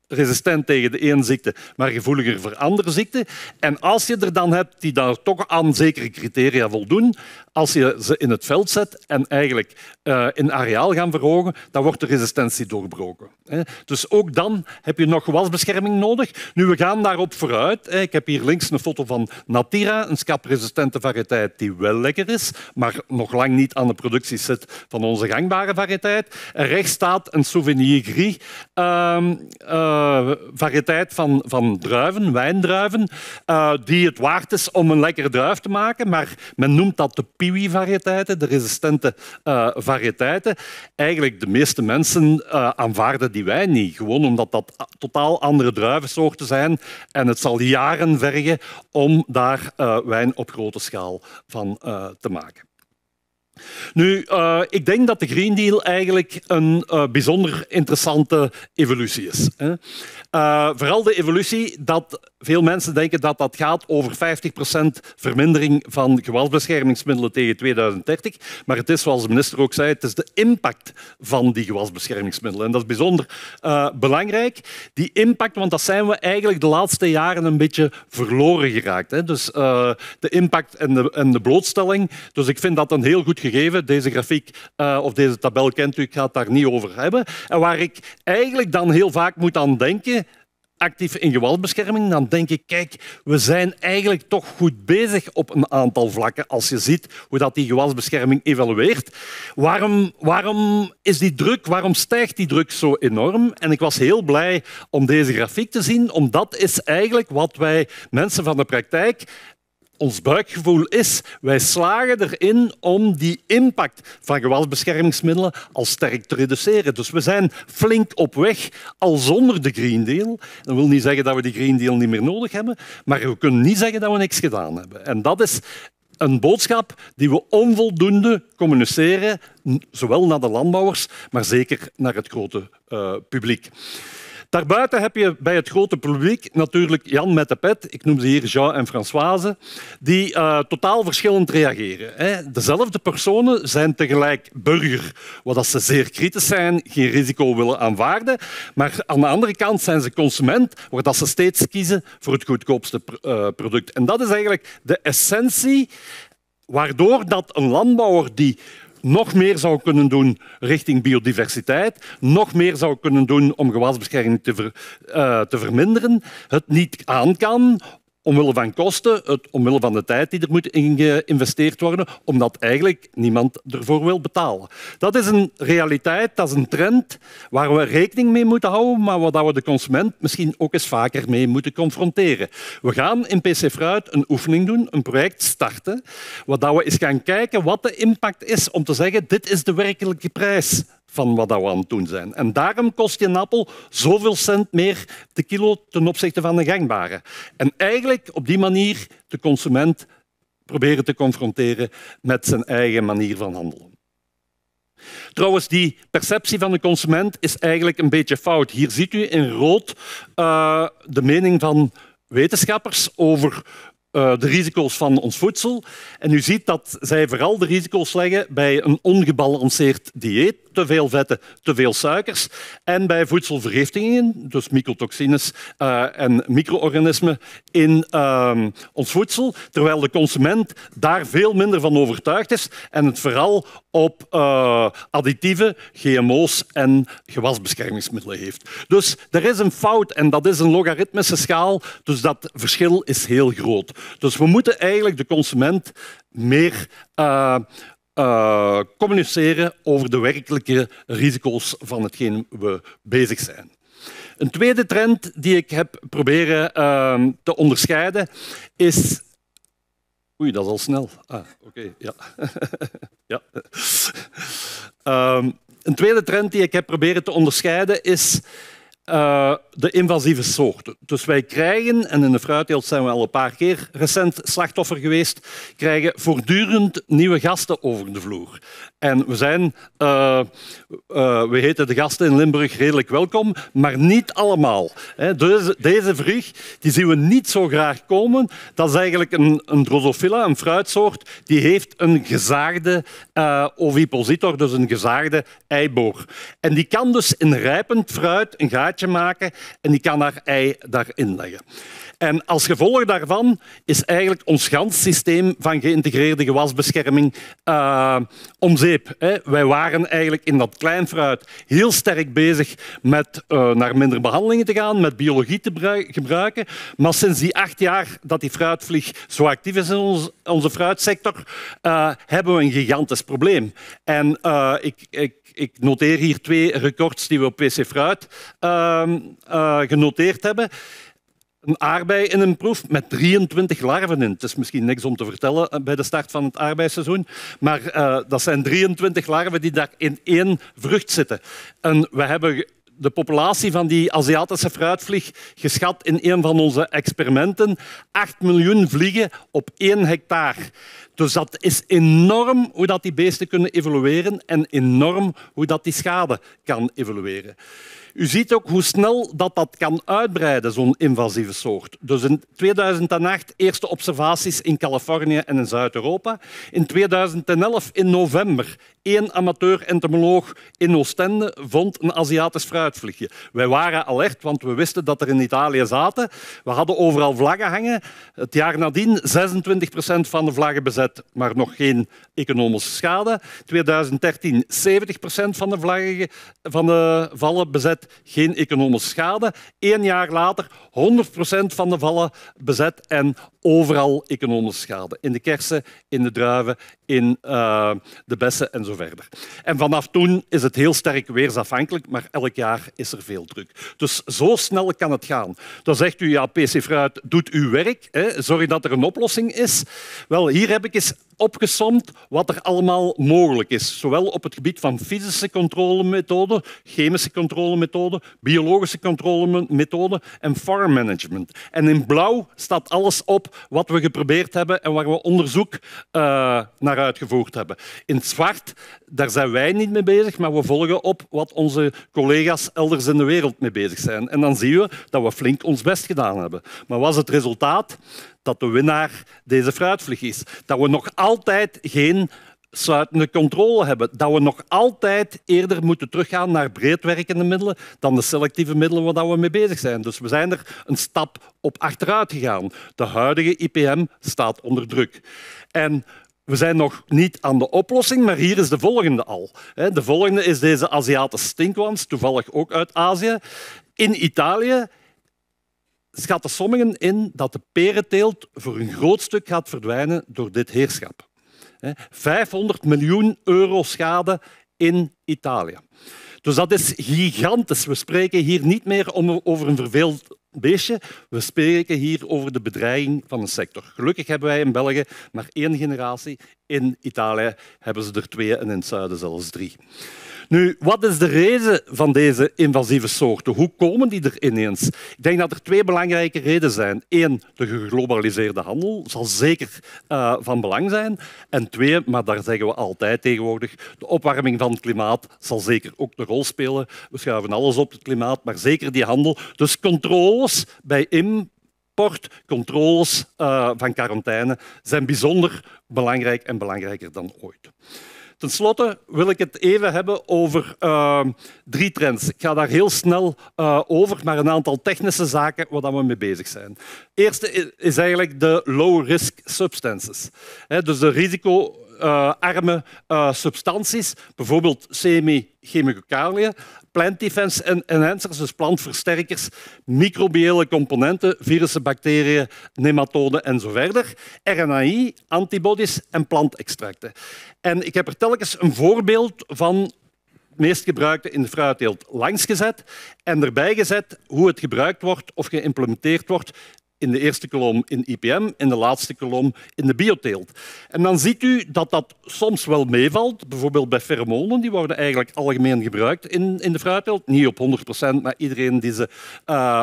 Resistent tegen de ene ziekte, maar gevoeliger voor andere ziekten. En als je er dan hebt die daar toch aan zekere criteria voldoen, als je ze in het veld zet en eigenlijk in areaal gaan verhogen, dan wordt de resistentie doorbroken. Dus ook dan heb je nog gewasbescherming nodig. Nu, we gaan daarop vooruit. Ik heb hier links een foto van Natira, een scapresistente variëteit die wel lekker is, maar nog lang niet aan de productie zit van onze gangbare variëteit. En rechts staat een Sauvignon Gris variëteit van druiven, wijndruiven, die het waard is om een lekkere druif te maken, maar men noemt dat de Piwi-variëteiten, de resistente variëteiten. Eigenlijk de meeste mensen aanvaarden die wijn niet, gewoon omdat dat totaal andere druivensoorten zijn en het zal jaren vergen om daar wijn op grote schaal van te maken. Nu, ik denk dat de Green Deal eigenlijk een bijzonder interessante evolutie is. Vooral de evolutie dat veel mensen denken dat dat gaat over 50% vermindering van gewasbeschermingsmiddelen tegen 2030. Maar het is, zoals de minister ook zei, het is de impact van die gewasbeschermingsmiddelen. En dat is bijzonder belangrijk. Die impact, want dat zijn we eigenlijk de laatste jaren een beetje verloren geraakt. Dus de impact en de blootstelling. Dus ik vind dat een heel goed gegeven. Deze grafiek of deze tabel kent u, ik ga het daar niet over hebben. En waar ik eigenlijk dan heel vaak moet aan denken, actief in gewasbescherming, dan denk ik, kijk, we zijn eigenlijk toch goed bezig op een aantal vlakken. Als je ziet hoe dat die gewasbescherming evalueert. Waarom is die druk, waarom stijgt die druk zo enorm? En ik was heel blij om deze grafiek te zien, omdat is eigenlijk wat wij mensen van de praktijk, ons buikgevoel is, wij slagen erin om die impact van gewasbeschermingsmiddelen al sterk te reduceren. Dus we zijn flink op weg, al zonder de Green Deal. Dat wil niet zeggen dat we die Green Deal niet meer nodig hebben, maar we kunnen niet zeggen dat we niks gedaan hebben. En dat is een boodschap die we onvoldoende communiceren, zowel naar de landbouwers, maar zeker naar het grote publiek. Daarbuiten heb je bij het grote publiek natuurlijk Jan met de pet, ik noem ze hier Jean en Françoise, die totaal verschillend reageren. Dezelfde personen zijn tegelijk burger, waar ze zeer kritisch zijn, geen risico willen aanvaarden, maar aan de andere kant zijn ze consument, waar ze steeds kiezen voor het goedkoopste product. En dat is eigenlijk de essentie waardoor dat een landbouwer die nog meer zou kunnen doen richting biodiversiteit, nog meer zou kunnen doen om gewasbescherming te verminderen, het niet aan kan, omwille van kosten, omwille van de tijd die er moet in geïnvesteerd worden, omdat eigenlijk niemand ervoor wil betalen. Dat is een realiteit, dat is een trend waar we rekening mee moeten houden, maar waar we de consument misschien ook eens vaker mee moeten confronteren. We gaan in PC Fruit een oefening doen, een project starten, waar we eens gaan kijken wat de impact is om te zeggen dit is de werkelijke prijs van wat we aan het doen zijn. En daarom kost je een appel zoveel cent meer de kilo ten opzichte van de gangbare. En eigenlijk op die manier de consument proberen te confronteren met zijn eigen manier van handelen. Trouwens, die perceptie van de consument is eigenlijk een beetje fout. Hier ziet u in rood de mening van wetenschappers over de risico's van ons voedsel. En u ziet dat zij vooral de risico's leggen bij een ongebalanceerd dieet, te veel vetten, te veel suikers, en bij voedselvergiftigingen, dus mycotoxines en micro-organismen in ons voedsel, terwijl de consument daar veel minder van overtuigd is en het vooral op additieven, GMO's en gewasbeschermingsmiddelen heeft. Dus er is een fout en dat is een logaritmische schaal, dus dat verschil is heel groot. Dus we moeten eigenlijk de consument meer communiceren over de werkelijke risico's van hetgeen we bezig zijn. Een tweede trend die ik heb proberen te onderscheiden is... Oei, dat is al snel. Oké, ja. Ja. Een tweede trend die ik heb proberen te onderscheiden is de invasieve soorten. Dus wij krijgen, en in de fruitteelt zijn we al een paar keer recent slachtoffer geweest, krijgen voortdurend nieuwe gasten over de vloer. En we zijn, we heten de gasten in Limburg redelijk welkom, maar niet allemaal. Deze vrucht die zien we niet zo graag komen. Dat is eigenlijk een Drosophila, een fruitsoort, die heeft een gezaagde ovipositor, dus een gezaagde eiboor. En die kan dus in rijpend fruit een gaatje maken en die kan haar ei daarin leggen. En als gevolg daarvan is eigenlijk ons gans systeem van geïntegreerde gewasbescherming om zeep. Wij waren eigenlijk in dat klein fruit heel sterk bezig met naar minder behandelingen te gaan, met biologie te gebruiken. Maar sinds die 8 jaar dat die fruitvlieg zo actief is in onze fruitsector, hebben we een gigantisch probleem. En ik noteer hier 2 records die we op PC Fruit genoteerd hebben. Een aardbei in een proef met 23 larven in. Het is misschien niks om te vertellen bij de start van het aardbeiseizoen, maar dat zijn 23 larven die daar in 1 vrucht zitten. En we hebben de populatie van die Aziatische fruitvlieg geschat in een van onze experimenten. 8 miljoen vliegen op 1 hectare. Dus dat is enorm hoe dat die beesten kunnen evolueren en enorm hoe dat die schade kan evolueren. U ziet ook hoe snel dat kan uitbreiden, zo'n invasieve soort. Dus in 2008 eerste observaties in Californië en in Zuid-Europa. In 2011 in november 1 amateur-entomoloog in Oostende vond een Aziatisch fruitvliegje. Wij waren alert, want we wisten dat er in Italië zaten. We hadden overal vlaggen hangen. Het jaar nadien 26% van de vlaggen bezet, maar nog geen economische schade. 2013 70% van de vallen bezet, geen economische schade. 1 jaar later 100% van de vallen bezet en overal economische schade. In de kersen, in de druiven, in de bessen en zo verder. En vanaf toen is het heel sterk weersafhankelijk, maar elk jaar is er veel druk. Dus zo snel kan het gaan. Dan zegt u, ja, PC Fruit doet uw werk, hè. Zorg dat er een oplossing is. Wel, hier heb ik eens opgesomd wat er allemaal mogelijk is. Zowel op het gebied van fysische controlemethoden, chemische controlemethoden, biologische controlemethoden en farm management. En in blauw staat alles op wat we geprobeerd hebben en waar we onderzoek naar uitgevoerd hebben. In het zwart, daar zijn wij niet mee bezig, maar we volgen op wat onze collega's elders in de wereld mee bezig zijn. En dan zien we dat we flink ons best gedaan hebben. Maar wat is het resultaat? Dat de winnaar deze fruitvlieg is. Dat we nog altijd geen sluitende controle hebben. Dat we nog altijd eerder moeten teruggaan naar breedwerkende middelen dan de selectieve middelen waar we mee bezig zijn. Dus we zijn er een stap op achteruit gegaan. De huidige IPM staat onder druk. En we zijn nog niet aan de oplossing, maar hier is de volgende al. De volgende is deze Aziatische stinkwans, toevallig ook uit Azië. In Italië schatten sommigen in dat de perenteelt voor een groot stuk gaat verdwijnen door dit heerschap. 500 miljoen euro schade in Italië. Dus dat is gigantisch. We spreken hier niet meer over een verveeld beestje. We spreken hier over de bedreiging van een sector. Gelukkig hebben wij in België maar 1 generatie. In Italië hebben ze er 2 en in het zuiden zelfs 3. Nu, wat is de reden van deze invasieve soorten? Hoe komen die er ineens? Ik denk dat er 2 belangrijke redenen zijn. 1, de geglobaliseerde handel zal zeker van belang zijn. En 2, maar daar zeggen we altijd tegenwoordig, de opwarming van het klimaat zal zeker ook een rol spelen. We schuiven alles op het klimaat, maar zeker die handel. Dus controles bij import, controles van quarantaine zijn bijzonder belangrijk en belangrijker dan ooit. Ten slotte wil ik het even hebben over 3 trends. Ik ga daar heel snel over, maar een aantal technische zaken waar we mee bezig zijn. Het eerste is eigenlijk de low-risk substances. Dus de risicoarme substanties, bijvoorbeeld semi-chemicaliën, plant defense enhancers, dus plantversterkers, microbiële componenten, virussen, bacteriën, nematoden en zo verder, RNAi, antibodies en plantextracten. En ik heb er telkens een voorbeeld van het meest gebruikte in de fruitteelt langsgezet en erbij gezet hoe het gebruikt wordt of geïmplementeerd wordt in de eerste kolom in IPM, in de laatste kolom in de bioteelt. En dan ziet u dat dat soms wel meevalt, bijvoorbeeld bij pheromonen, die worden eigenlijk algemeen gebruikt in de fruitteelt. Niet op 100%, maar iedereen die ze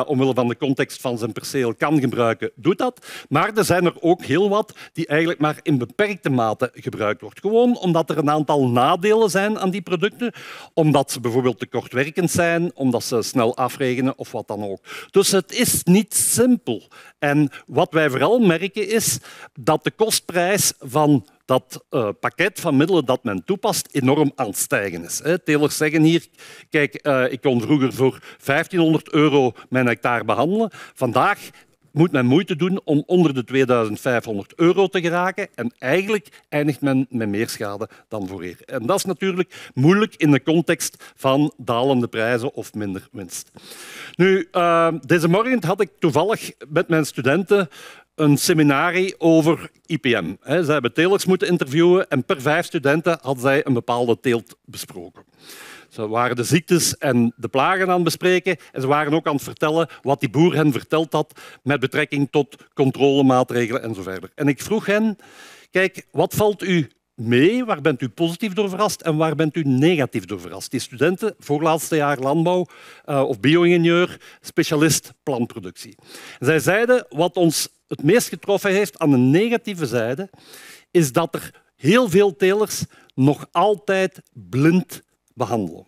omwille van de context van zijn perceel kan gebruiken, doet dat. Maar er zijn er ook heel wat die eigenlijk maar in beperkte mate gebruikt wordt. Gewoon omdat er een aantal nadelen zijn aan die producten, omdat ze bijvoorbeeld te kortwerkend zijn, omdat ze snel afregenen of wat dan ook. Dus het is niet simpel. En wat wij vooral merken is dat de kostprijs van dat pakket van middelen dat men toepast enorm aan het stijgen is. Telers zeggen hier, kijk, ik kon vroeger voor €1500 mijn hectare behandelen. Vandaag moet men moeite doen om onder de €2500 te geraken en eigenlijk eindigt men met meer schade dan voorheen. En dat is natuurlijk moeilijk in de context van dalende prijzen of minder winst. Nu, deze morgen had ik toevallig met mijn studenten een seminarie over IPM. Ze hebben telers moeten interviewen en per 5 studenten hadden zij een bepaalde teelt besproken. Ze waren de ziektes en de plagen aan het bespreken en ze waren ook aan het vertellen wat die boer hen verteld had met betrekking tot controlemaatregelen en zo verder. En ik vroeg hen, kijk, wat valt u mee? Waar bent u positief door verrast en waar bent u negatief door verrast? Die studenten, voorlaatste jaar landbouw of bio-ingenieur, specialist plantproductie. En zij zeiden, wat ons het meest getroffen heeft aan de negatieve zijde, is dat er heel veel telers nog altijd blind behandelen.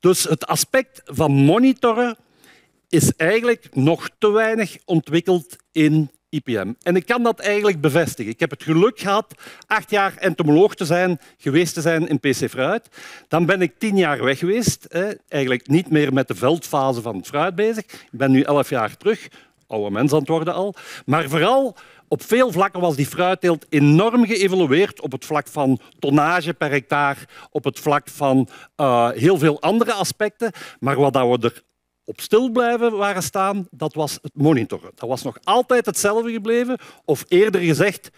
Dus het aspect van monitoren is eigenlijk nog te weinig ontwikkeld in IPM. En ik kan dat eigenlijk bevestigen. Ik heb het geluk gehad 8 jaar entomoloog geweest te zijn in PC Fruit. Dan ben ik 10 jaar weg geweest. Eigenlijk niet meer met de veldfase van het fruit bezig. Ik ben nu 11 jaar terug. Oude mens aan het worden al. Maar vooral op veel vlakken was die fruitteelt enorm geëvolueerd op het vlak van tonnage per hectare, op het vlak van heel veel andere aspecten. Maar wat we er op stil blijven waren staan, dat was het monitoren. Dat was nog altijd hetzelfde gebleven. Of eerder gezegd,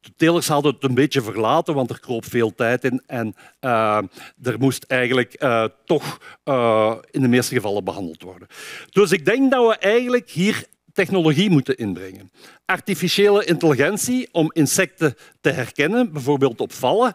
de telers hadden het een beetje verlaten, want er kroop veel tijd in en er moest eigenlijk toch in de meeste gevallen behandeld worden. Dus ik denk dat we eigenlijk hier technologie moeten inbrengen. Artificiële intelligentie om insecten te herkennen, bijvoorbeeld op vallen.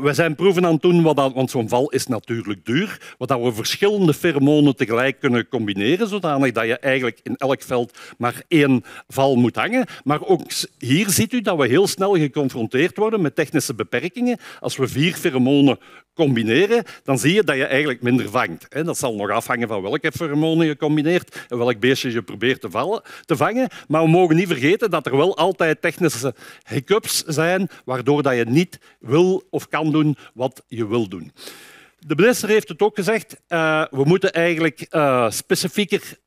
We zijn proeven aan het doen, want zo'n val is natuurlijk duur, waar we verschillende feromonen tegelijk kunnen combineren, zodanig dat je eigenlijk in elk veld maar 1 val moet hangen. Maar ook hier ziet u dat we heel snel geconfronteerd worden met technische beperkingen. Als we 4 feromonen combineren, dan zie je dat je eigenlijk minder vangt. Dat zal nog afhangen van welke feromonen je combineert en welk beestje je probeert te vangen. Maar we mogen niet vergeten dat er wel altijd technische hiccups zijn, waardoor dat je niet wil of kan doen wat je wil doen. De minister heeft het ook gezegd, we moeten eigenlijk specifieker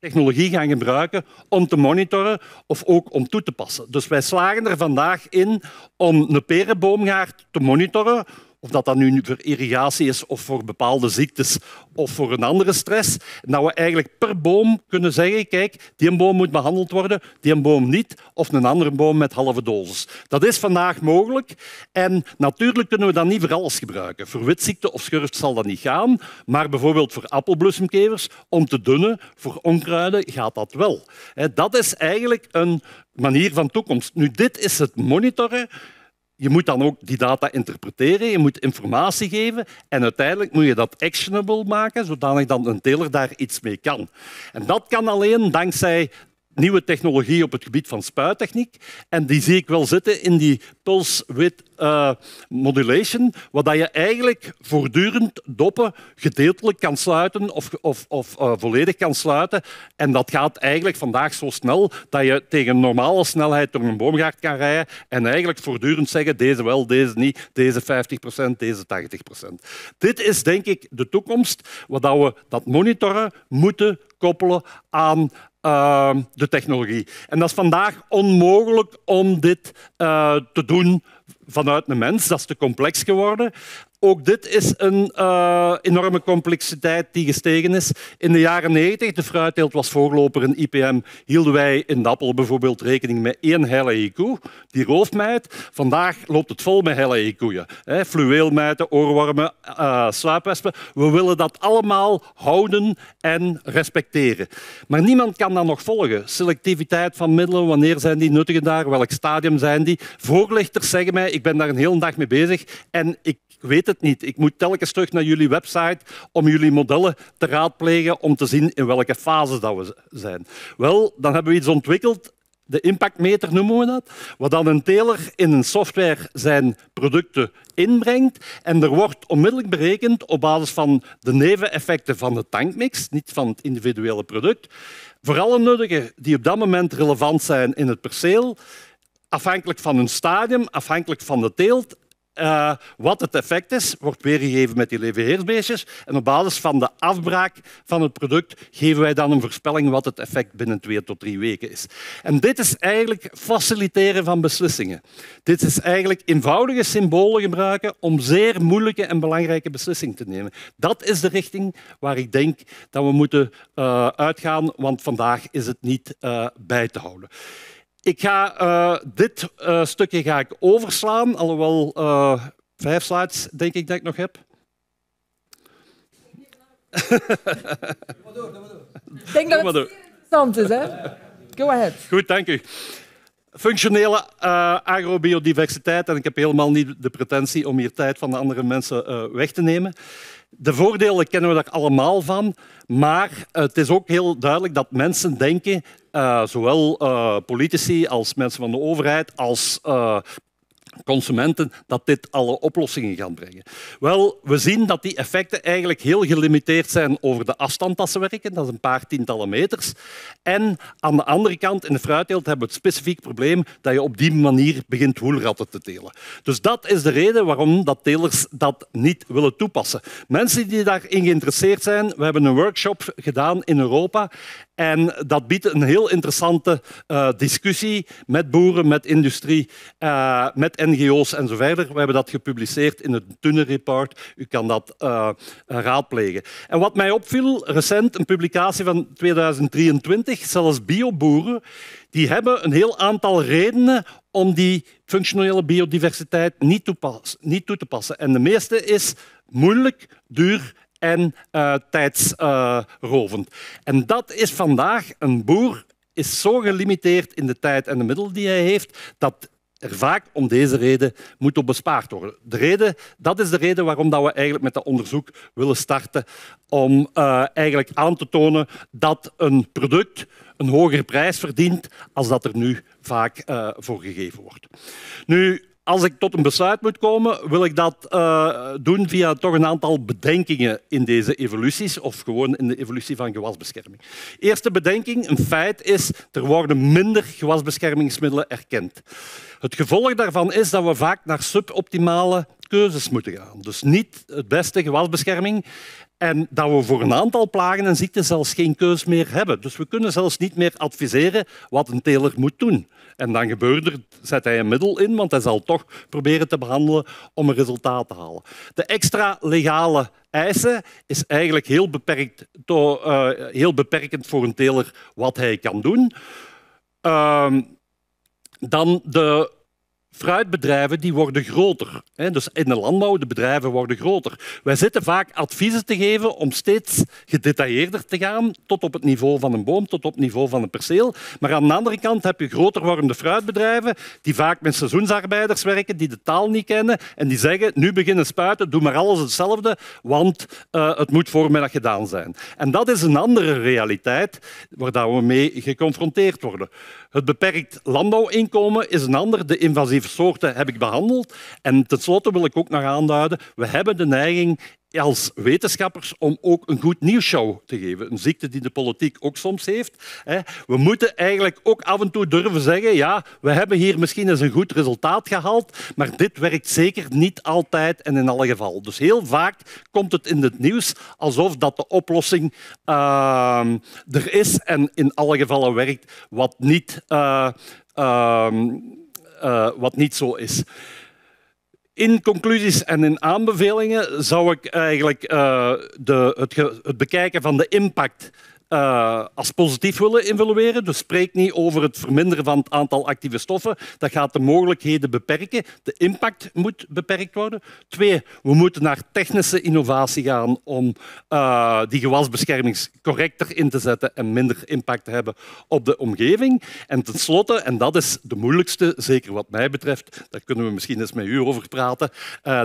technologie gaan gebruiken om te monitoren of ook om toe te passen. Dus wij slagen er vandaag in om een perenboomgaard te monitoren, of dat nu voor irrigatie is of voor bepaalde ziektes of voor een andere stress. En dat we eigenlijk per boom kunnen zeggen, kijk, die boom moet behandeld worden, die boom niet, of een andere boom met halve dosis. Dat is vandaag mogelijk. En natuurlijk kunnen we dat niet voor alles gebruiken. Voor witziekte of schurft zal dat niet gaan, maar bijvoorbeeld voor appelbloesemkevers, om te dunnen, voor onkruiden gaat dat wel. Dat is eigenlijk een manier van toekomst. Nu, dit is het monitoren. Je moet dan ook die data interpreteren, je moet informatie geven en uiteindelijk moet je dat actionable maken, zodanig dat een teler daar iets mee kan. En dat kan alleen dankzij nieuwe technologie op het gebied van spuittechniek. En die zie ik wel zitten in die pulse width modulation, waar je eigenlijk voortdurend doppen gedeeltelijk kan sluiten of volledig kan sluiten. En dat gaat eigenlijk vandaag zo snel dat je tegen een normale snelheid door een boomgaard kan rijden en eigenlijk voortdurend zeggen deze wel, deze niet, deze 50%, deze 80%. Dit is denk ik de toekomst, waar we dat monitoren moeten koppelen aan de technologie. En dat is vandaag onmogelijk om dit te doen vanuit een mens. Dat is te complex geworden. Ook dit is een enorme complexiteit die gestegen is. In de jaren 90, de fruitteelt was voorloper in IPM, hielden wij in de appel bijvoorbeeld rekening met 1 heilige koe, die roofmijt. Vandaag loopt het vol met heilige koeien. Fluweelmijten, oorwormen, sluipwespen. We willen dat allemaal houden en respecteren. Maar niemand kan dat nog volgen. Selectiviteit van middelen, wanneer zijn die nuttigen daar, welk stadium zijn die? Voorlichters zeggen mij, ik ben daar een hele dag mee bezig en ik weet het niet. Ik moet telkens terug naar jullie website om jullie modellen te raadplegen om te zien in welke fase dat we zijn. Wel, dan hebben we iets ontwikkeld, de impactmeter noemen we dat, waar dan een teler in een software zijn producten inbrengt en er wordt onmiddellijk berekend op basis van de neveneffecten van de tankmix, niet van het individuele product, voor alle nuttigen die op dat moment relevant zijn in het perceel, afhankelijk van hun stadium, afhankelijk van de teelt, wat het effect is, wordt weergegeven met die levenheersbeestjes. En op basis van de afbraak van het product geven wij dan een voorspelling wat het effect binnen 2 tot 3 weken is. En dit is eigenlijk faciliteren van beslissingen. Dit is eigenlijk eenvoudige symbolen gebruiken om zeer moeilijke en belangrijke beslissingen te nemen. Dat is de richting waar ik denk dat we moeten uitgaan, want vandaag is het niet bij te houden. Ik ga dit stukje overslaan, alhoewel 5 slides denk ik dat ik nog heb. Ik denk dat het interessant is, hè? Go ahead. Goed, dank u. Functionele agrobiodiversiteit, en ik heb helemaal niet de pretentie om hier tijd van de andere mensen weg te nemen. De voordelen kennen we daar allemaal van, maar het is ook heel duidelijk dat mensen denken, zowel politici als mensen van de overheid, als consumenten, dat dit alle oplossingen gaat brengen. Wel, we zien dat die effecten eigenlijk heel gelimiteerd zijn over de afstand dat ze werken. Dat is een paar tientallen meters. En aan de andere kant, in de fruitteelt, hebben we het specifiek probleem dat je op die manier begint woelratten te telen. Dus dat is de reden waarom dat telers dat niet willen toepassen. Mensen die daarin geïnteresseerd zijn, we hebben een workshop gedaan in Europa en dat biedt een heel interessante discussie met boeren, met industrie, met NGO's en zo verder. We hebben dat gepubliceerd in het Thune Report. U kan dat raadplegen. En wat mij opviel, recent een publicatie van 2023, zelfs bioboeren, die hebben een heel aantal redenen om die functionele biodiversiteit niet toe te passen. En de meeste is moeilijk, duur en tijdsrovend. En dat is vandaag, een boer is zo gelimiteerd in de tijd en de middelen die hij heeft, dat er vaak om deze reden moet op bespaard worden. Dat is de reden waarom we eigenlijk met dat onderzoek willen starten, om eigenlijk aan te tonen dat een product een hogere prijs verdient als dat er nu vaak voor gegeven wordt. Nu, als ik tot een besluit moet komen, wil ik dat doen via toch een aantal bedenkingen in deze evoluties, of gewoon in de evolutie van gewasbescherming. Eerste bedenking, een feit is, er worden minder gewasbeschermingsmiddelen erkend. Het gevolg daarvan is dat we vaak naar suboptimale keuzes moeten gaan. Dus niet het beste gewasbescherming. En dat we voor een aantal plagen en ziekten zelfs geen keus meer hebben. Dus we kunnen zelfs niet meer adviseren wat een teler moet doen. En dan gebeurt er, zet hij een middel in, want hij zal toch proberen te behandelen om een resultaat te halen. De extra legale eisen is eigenlijk heel beperkend voor een teler wat hij kan doen. Dan de fruitbedrijven die worden groter. Dus in de landbouw, de bedrijven worden groter. Wij zitten vaak adviezen te geven om steeds gedetailleerder te gaan, tot op het niveau van een boom, tot op het niveau van een perceel. Maar aan de andere kant heb je groter wordende fruitbedrijven die vaak met seizoensarbeiders werken, die de taal niet kennen en die zeggen, nu beginnen spuiten, doe maar alles hetzelfde, want het moet voormiddag gedaan zijn. En dat is een andere realiteit waar we mee geconfronteerd worden. Het beperkt landbouwinkomen is een ander. De invasieve soorten heb ik behandeld. En tenslotte wil ik ook nog aanduiden, we hebben de neiging als wetenschappers om ook een goed nieuwsshow te geven. Een ziekte die de politiek ook soms heeft. We moeten eigenlijk ook af en toe durven zeggen, ja, we hebben hier misschien eens een goed resultaat gehaald, maar dit werkt zeker niet altijd en in alle gevallen. Dus heel vaak komt het in het nieuws alsof dat de oplossing er is en in alle gevallen werkt, wat niet zo is. In conclusies en in aanbevelingen zou ik eigenlijk het bekijken van de impact als positief willen evalueren. Dus spreek niet over het verminderen van het aantal actieve stoffen. Dat gaat de mogelijkheden beperken. De impact moet beperkt worden. 2, we moeten naar technische innovatie gaan om die gewasbescherming correcter in te zetten en minder impact te hebben op de omgeving. En tenslotte, en dat is de moeilijkste, zeker wat mij betreft, daar kunnen we misschien eens met u over praten,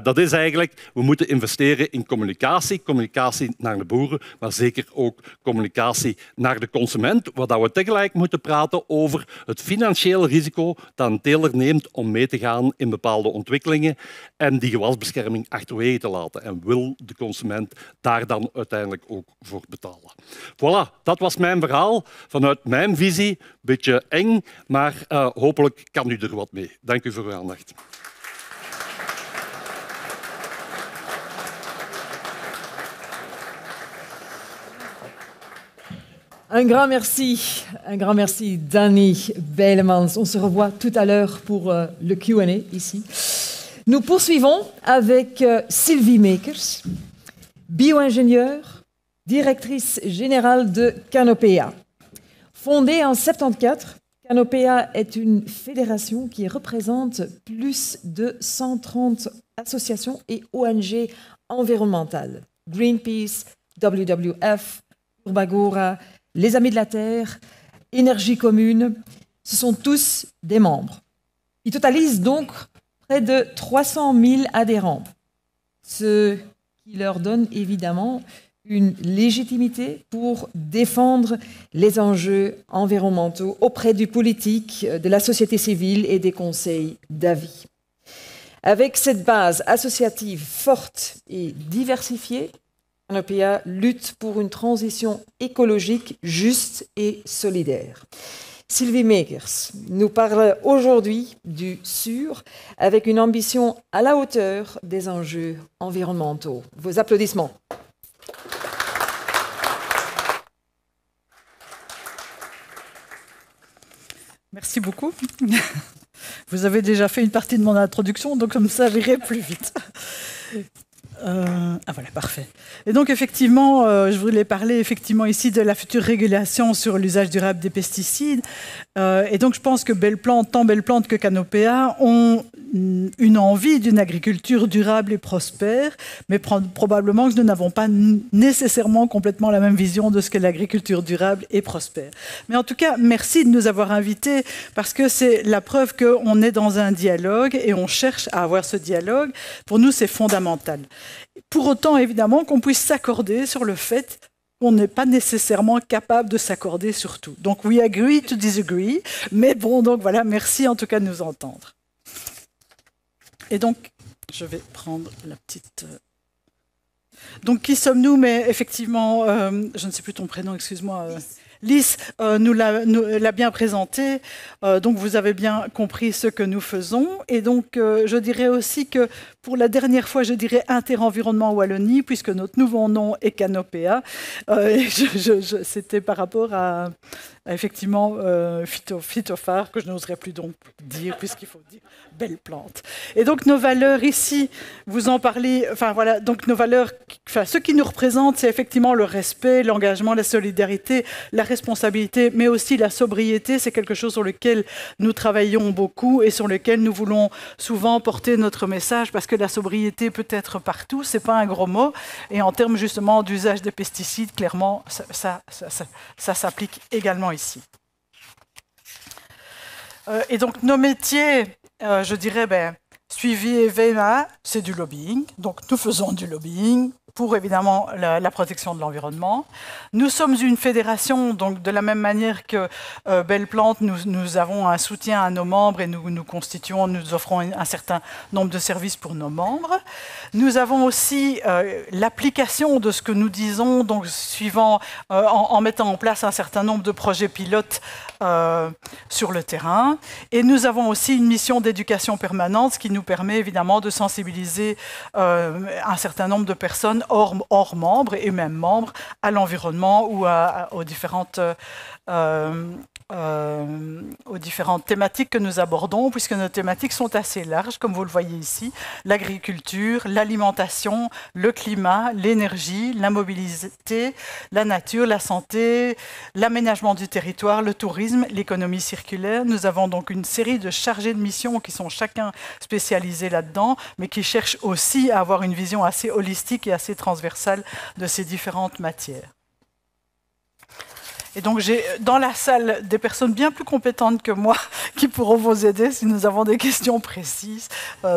dat is eigenlijk, we moeten investeren in communicatie. Communicatie naar de boeren, maar zeker ook communicatie naar de consument, waar we tegelijk moeten praten over het financiële risico dat een teler neemt om mee te gaan in bepaalde ontwikkelingen en die gewasbescherming achterwege te laten. En wil de consument daar dan uiteindelijk ook voor betalen. Voilà, dat was mijn verhaal. Vanuit mijn visie, een beetje eng, maar hopelijk kan u er wat mee. Dank u voor uw aandacht. Un grand merci Danny Bijlemans. On se revoit tout à l'heure pour le Q&A ici. Nous poursuivons avec Sylvie Meekers, bio-ingénieure, directrice générale de Canopea. Fondée en 1974, Canopea est une fédération qui représente plus de 130 associations et ONG environnementales. Greenpeace, WWF, Urbagora, les Amis de la Terre, Énergie Commune, ce sont tous des membres. Ils totalisent donc près de 300 000 adhérents, ce qui leur donne évidemment une légitimité pour défendre les enjeux environnementaux auprès du politique, de la société civile et des conseils d'avis. Avec cette base associative forte et diversifiée, Canopea lutte pour une transition écologique juste et solidaire. Sylvie Meekers nous parle aujourd'hui du SUR avec une ambition à la hauteur des enjeux environnementaux. Vos applaudissements. Merci beaucoup. Vous avez déjà fait une partie de mon introduction, donc comme ça, j'irai plus vite. Voilà, parfait. Et donc, effectivement, je voulais parler effectivement ici de la future régulation sur l'usage durable des pesticides. Et donc, je pense que tant Belle Plante que Canopea ont une envie d'une agriculture durable et prospère, mais probablement que nous n'avons pas nécessairement complètement la même vision de ce qu'est l'agriculture durable et prospère. Mais en tout cas, merci de nous avoir invités, parce que c'est la preuve qu'on est dans un dialogue et on cherche à avoir ce dialogue. Pour nous, c'est fondamental. Pour autant, évidemment, qu'on puisse s'accorder sur le fait qu'on n'est pas nécessairement capable de s'accorder sur tout. Donc, we agree to disagree. Mais bon, donc voilà, merci en tout cas de nous entendre. Et donc, je vais prendre la petite... Donc, qui sommes-nous? Mais effectivement, je ne sais plus ton prénom, excuse-moi. Lys nous l'a bien présenté, donc vous avez bien compris ce que nous faisons. Et donc, je dirais aussi que pour la dernière fois, je dirais Interenvironnement Wallonie, puisque notre nouveau nom est Canopea. C'était par rapport à effectivement phytophare, que je n'oserais plus donc dire, puisqu'il faut dire belle plante. Et donc nos valeurs ici, vous en parlez, enfin voilà, donc nos valeurs, enfin, ce qui nous représente, c'est effectivement le respect, l'engagement, la solidarité, la responsabilité, mais aussi la sobriété. C'est quelque chose sur lequel nous travaillons beaucoup et sur lequel nous voulons souvent porter notre message, parce que la sobriété peut être partout, c'est pas un gros mot, et en termes justement d'usage des pesticides, clairement, ça s'applique également ici. Et donc nos métiers, je dirais, suivi et VMA, c'est du lobbying. Donc nous faisons du lobbying pour évidemment la protection de l'environnement. Nous sommes une fédération, donc de la même manière que Belle Plante, nous avons un soutien à nos membres et nous offrons un certain nombre de services pour nos membres. Nous avons aussi l'application de ce que nous disons, donc suivant, en mettant en place un certain nombre de projets pilotes sur le terrain. Et nous avons aussi une mission d'éducation permanente, ce qui nous permet évidemment de sensibiliser un certain nombre de personnes hors membres et même membres à l'environnement ou aux différentes thématiques que nous abordons, puisque nos thématiques sont assez larges, comme vous le voyez ici: l'agriculture, l'alimentation, le climat, l'énergie, la mobilité, la nature, la santé, l'aménagement du territoire, le tourisme, l'économie circulaire. Nous avons donc une série de chargés de mission qui sont chacun spécialisés là-dedans, mais qui cherchent aussi à avoir une vision assez holistique et assez transversale de ces différentes matières. Et donc j'ai dans la salle des personnes bien plus compétentes que moi qui pourront vous aider si nous avons des questions précises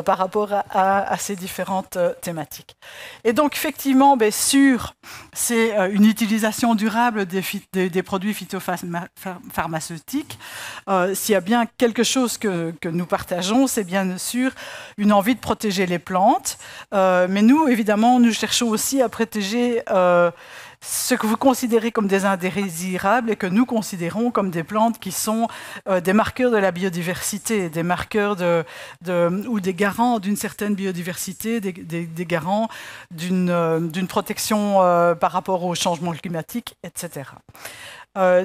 par rapport à ces différentes thématiques. Et donc effectivement, c'est une utilisation durable des produits phytopharmaceutiques. S'il y a bien quelque chose que nous partageons, c'est bien sûr une envie de protéger les plantes. Mais nous, évidemment, nous cherchons aussi à protéger ce que vous considérez comme des indésirables et que nous considérons comme des plantes qui sont des marqueurs de la biodiversité, des marqueurs ou des garants d'une certaine biodiversité, des garants d'une protection par rapport au changement climatique, etc.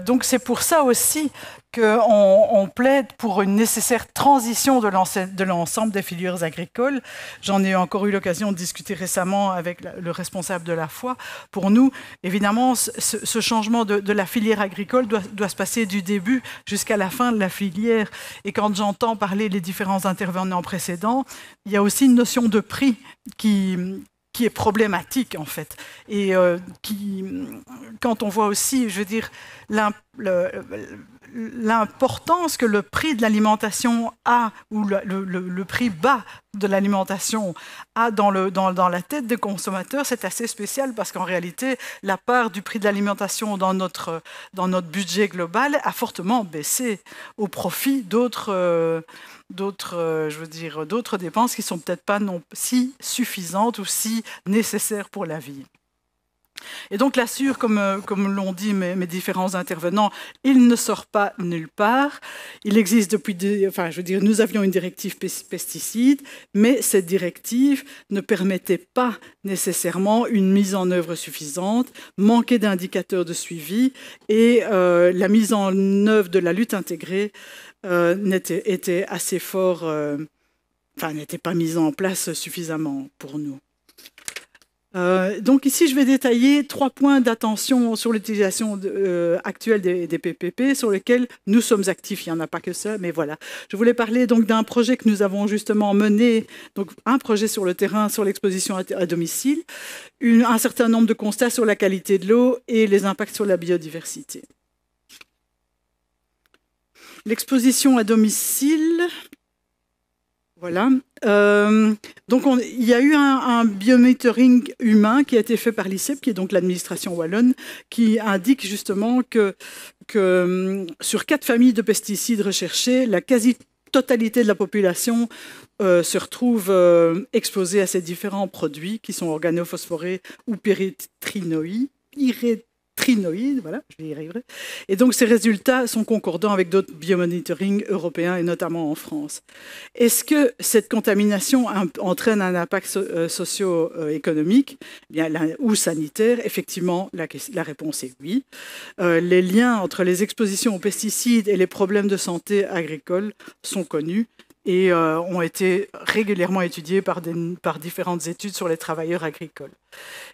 Donc c'est pour ça aussi qu'on plaide pour une nécessaire transition de l'ensemble des filières agricoles. J'en ai encore eu l'occasion de discuter récemment avec le responsable de la FOI. Pour nous, évidemment, ce changement de la filière agricole doit se passer du début jusqu'à la fin de la filière. Et quand j'entends parler les différents intervenants précédents, il y a aussi une notion de prix qui est problématique en fait, et quand on voit aussi, je veux dire, l'importance que le prix de l'alimentation a, ou le prix bas de l'alimentation a dans la tête des consommateurs, c'est assez spécial, parce qu'en réalité, la part du prix de l'alimentation dans notre budget global a fortement baissé au profit d'autres dépenses qui ne sont peut-être pas non si suffisantes ou si nécessaires pour la vie. Et donc la SUR, comme l'ont dit mes différents intervenants, il ne sort pas nulle part. Il existe depuis, nous avions une directive pesticides, mais cette directive ne permettait pas nécessairement une mise en œuvre suffisante, manquait d'indicateurs de suivi, et la mise en œuvre de la lutte intégrée était assez fort, n'était pas mise en place suffisamment pour nous. Donc ici, je vais détailler 3 points d'attention sur l'utilisation actuelle des PPP, sur lesquels nous sommes actifs. Il n'y en a pas que ça, mais voilà. Je voulais parler donc d'un projet que nous avons justement mené, donc un projet sur le terrain, sur l'exposition à domicile, un certain nombre de constats sur la qualité de l'eau et les impacts sur la biodiversité. L'exposition à domicile... Voilà. Donc il y a eu un biomonitoring humain qui a été fait par l'ICEP, qui est donc l'administration wallonne, qui indique justement que sur 4 familles de pesticides recherchés, la quasi-totalité de la population se retrouve exposée à ces différents produits qui sont organophosphorés ou pyrétrinoïdes. trinoïdes, voilà, je vais y arriver. Et donc ces résultats sont concordants avec d'autres biomonitoring européens et notamment en France. Est-ce que cette contamination entraîne un impact socio-économique ou sanitaire? Effectivement, la réponse est oui. Les liens entre les expositions aux pesticides et les problèmes de santé agricole sont connus et ont été régulièrement étudiés par différentes études sur les travailleurs agricoles.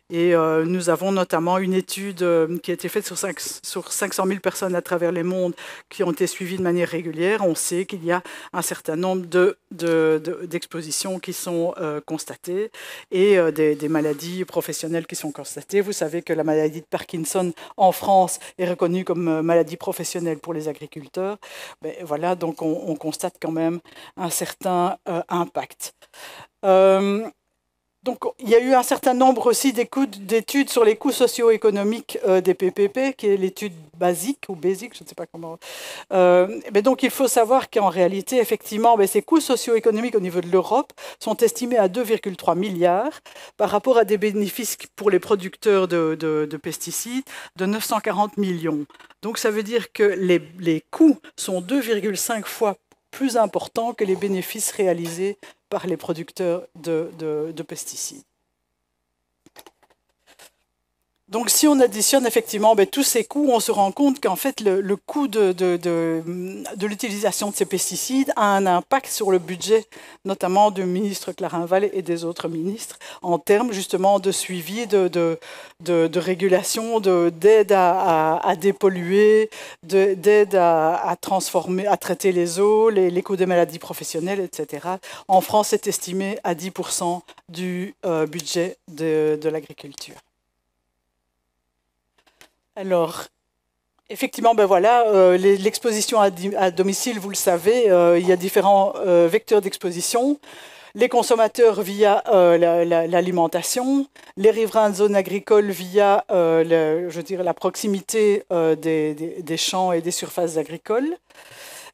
Et nous avons notamment une étude qui a été faite sur 500 000 personnes à travers le monde qui ont été suivies de manière régulière. On sait qu'il y a un certain nombre d'expositions qui sont constatées et des maladies professionnelles qui sont constatées. Vous savez que la maladie de Parkinson en France est reconnue comme maladie professionnelle pour les agriculteurs. Mais voilà, donc on constate quand même un certain impact. Donc, il y a eu un certain nombre aussi d'études sur les coûts socio-économiques des PPP, qui est l'étude basique, ou basique, je ne sais pas comment. Mais donc, il faut savoir qu'en réalité, effectivement, ces coûts socio-économiques au niveau de l'Europe sont estimés à 2,3 milliards par rapport à des bénéfices pour les producteurs de pesticides de 940 millions. Donc, ça veut dire que les coûts sont 2,5 fois plus importants que les bénéfices réalisés par les producteurs de pesticides. Donc si on additionne effectivement tous ces coûts, on se rend compte qu'en fait le coût de l'utilisation de ces pesticides a un impact sur le budget, notamment du ministre Clarin-Vallet et des autres ministres, en termes justement de suivi, de régulation, d'aide à dépolluer, d'aide à transformer, à traiter les eaux, les coûts des maladies professionnelles, etc. En France, c'est estimé à 10% du budget de l'agriculture. Alors, effectivement, voilà, l'exposition à domicile, vous le savez, il y a différents vecteurs d'exposition. Les consommateurs via l'alimentation, les riverains de zones agricoles via la proximité des champs et des surfaces agricoles.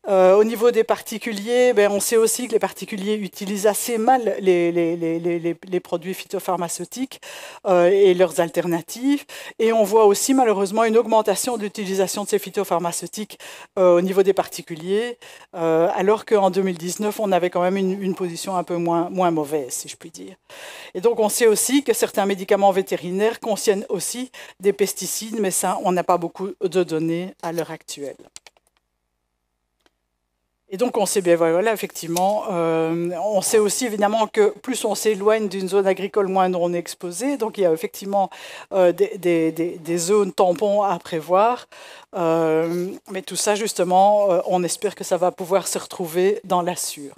Au niveau des particuliers, on sait aussi que les particuliers utilisent assez mal les produits phytopharmaceutiques et leurs alternatives. Et on voit aussi malheureusement une augmentation de l'utilisation de ces phytopharmaceutiques au niveau des particuliers, alors qu'en 2019, on avait quand même une position un peu moins mauvaise, si je puis dire. Et donc on sait aussi que certains médicaments vétérinaires contiennent aussi des pesticides, mais ça, on n'a pas beaucoup de données à l'heure actuelle. Et donc, on sait bien, voilà, effectivement, on sait aussi évidemment que plus on s'éloigne d'une zone agricole, moins on est exposé. Donc, il y a effectivement des zones tampons à prévoir. Mais tout ça, justement, on espère que ça va pouvoir se retrouver dans la SUR.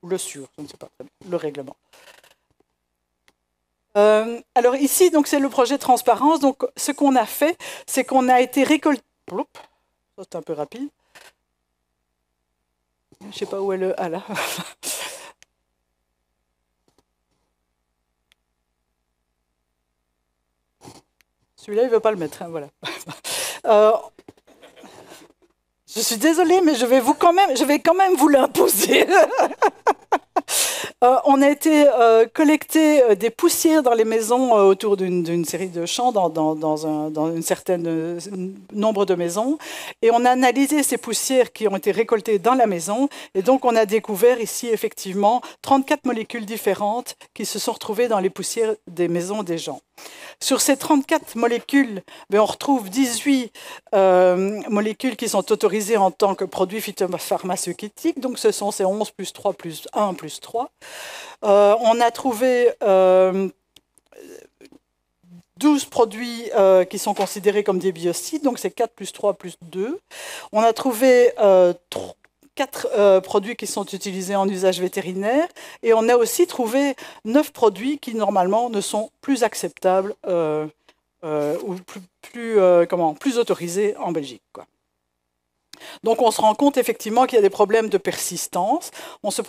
Le SUR, je ne sais pas, le règlement. Alors ici, donc, c'est le projet de transparence. Donc, ce qu'on a fait, c'est qu'on a été récolté... C'est un peu rapide. Je ne sais pas où est le... Ah là. Celui-là, il ne veut pas le mettre. Hein, voilà. Je suis désolée, mais je vais quand même vous l'imposer. On a été collecter des poussières dans les maisons autour d'une série de champs dans un certain nombre de maisons. Et on a analysé ces poussières qui ont été récoltées dans la maison. Et donc, on a découvert ici, effectivement, 34 molécules différentes qui se sont retrouvées dans les poussières des maisons des gens. Sur ces 34 molécules, on retrouve 18 molécules qui sont autorisées en tant que produits phytopharmaceutiques. Donc, ce sont ces 11 plus 3 plus 1 plus 3. On a trouvé 12 produits qui sont considérés comme des biocides. Donc, c'est 4 plus 3 plus 2. On a trouvé 4 produits qui sont utilisés en usage vétérinaire et on a aussi trouvé 9 produits qui normalement ne sont plus acceptables ou plus autorisés en Belgique, quoi. Donc on se rend compte effectivement qu'il y a des problèmes de persistance. Ce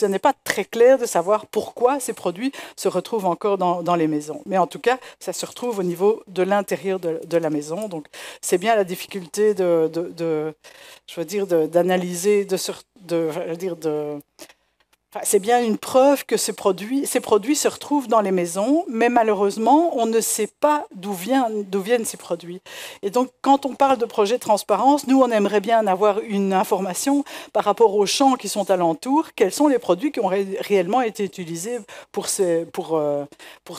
n'est pas très clair de savoir pourquoi ces produits se retrouvent encore dans les maisons. Mais en tout cas, ça se retrouve au niveau de l'intérieur de la maison. Donc c'est bien la difficulté d'analyser, c'est bien une preuve que ces produits se retrouvent dans les maisons, mais malheureusement, on ne sait pas d'où viennent ces produits. Et donc, quand on parle de projet de transparence, nous, on aimerait bien avoir une information par rapport aux champs qui sont alentours, quels sont les produits qui ont réellement été utilisés pour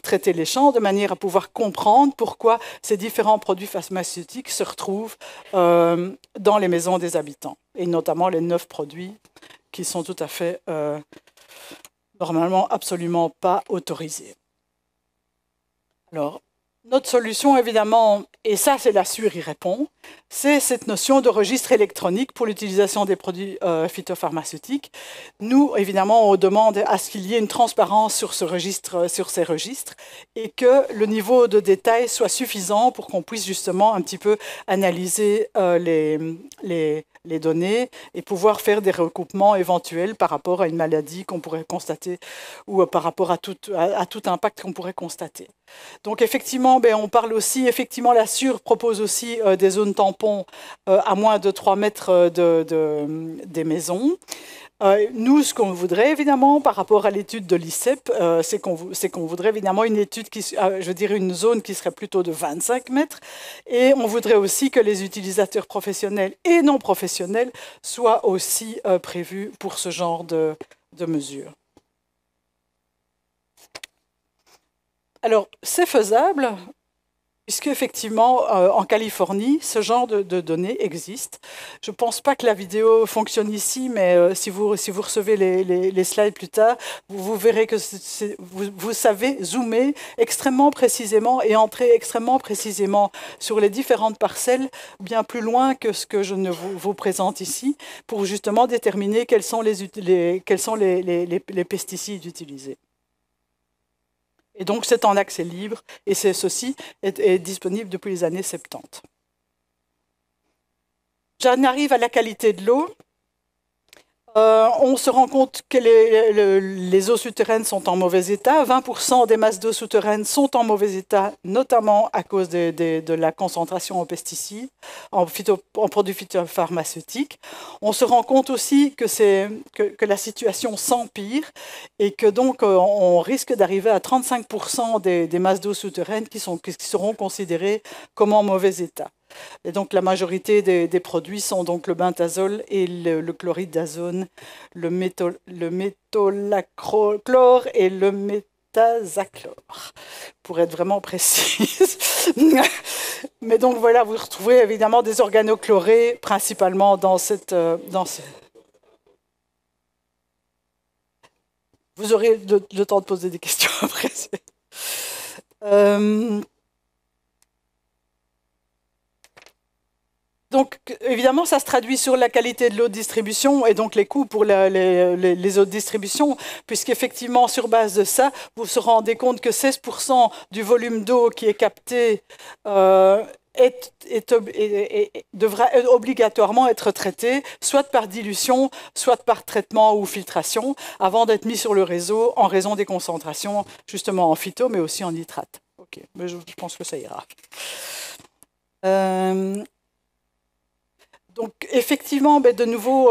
traiter les champs, de manière à pouvoir comprendre pourquoi ces différents produits pharmaceutiques se retrouvent dans les maisons des habitants, et notamment les 9 produits qui sont tout à fait, normalement, absolument pas autorisés. Alors, notre solution, évidemment, et ça, c'est la SUR y répond, c'est cette notion de registre électronique pour l'utilisation des produits phytopharmaceutiques. Nous, évidemment, on demande à ce qu'il y ait une transparence sur ces registres, et que le niveau de détail soit suffisant pour qu'on puisse justement un petit peu analyser les données et pouvoir faire des recoupements éventuels par rapport à une maladie qu'on pourrait constater ou par rapport à tout impact qu'on pourrait constater. Donc effectivement, on parle aussi, effectivement la SUR propose aussi des zones tampons à moins de 3 mètres des maisons. Nous, ce qu'on voudrait évidemment par rapport à l'étude de l'ICEP, c'est qu'on voudrait évidemment une étude une zone qui serait plutôt de 25 mètres, et on voudrait aussi que les utilisateurs professionnels et non professionnels soient aussi prévus pour ce genre de mesures. Alors, c'est faisable, puisque effectivement, en Californie, ce genre de données existe. Je ne pense pas que la vidéo fonctionne ici, mais si vous recevez les slides plus tard, vous verrez que vous savez zoomer extrêmement précisément et entrer extrêmement précisément sur les différentes parcelles, bien plus loin que ce que je ne vous présente ici, pour justement déterminer quels sont les pesticides utilisés. Et donc, c'est en accès libre, et ceci est disponible depuis les années 70. J'en arrive à la qualité de l'eau. On se rend compte que les eaux souterraines sont en mauvais état. 20% des masses d'eau souterraines sont en mauvais état, notamment à cause de la concentration en pesticides, en produits phytopharmaceutiques. On se rend compte aussi que la situation s'empire et que donc on risque d'arriver à 35% des masses d'eau souterraines qui seront considérées comme en mauvais état. Et donc la majorité des produits sont donc le bentazole et le chloride d'azone, le métolachlore et le métazachlore, pour être vraiment précise. Mais donc voilà, vous retrouverez évidemment des organochlorés principalement dans Vous aurez le temps de poser des questions après. Donc, évidemment, ça se traduit sur la qualité de l'eau de distribution et donc les coûts pour les eaux de distribution, puisqu'effectivement, sur base de ça, vous vous rendez compte que 16% du volume d'eau qui est capté devra obligatoirement être traité, soit par dilution, soit par traitement ou filtration, avant d'être mis sur le réseau en raison des concentrations, justement en phyto, mais aussi en nitrate. Ok, mais je pense que ça ira. Donc, effectivement, de nouveau,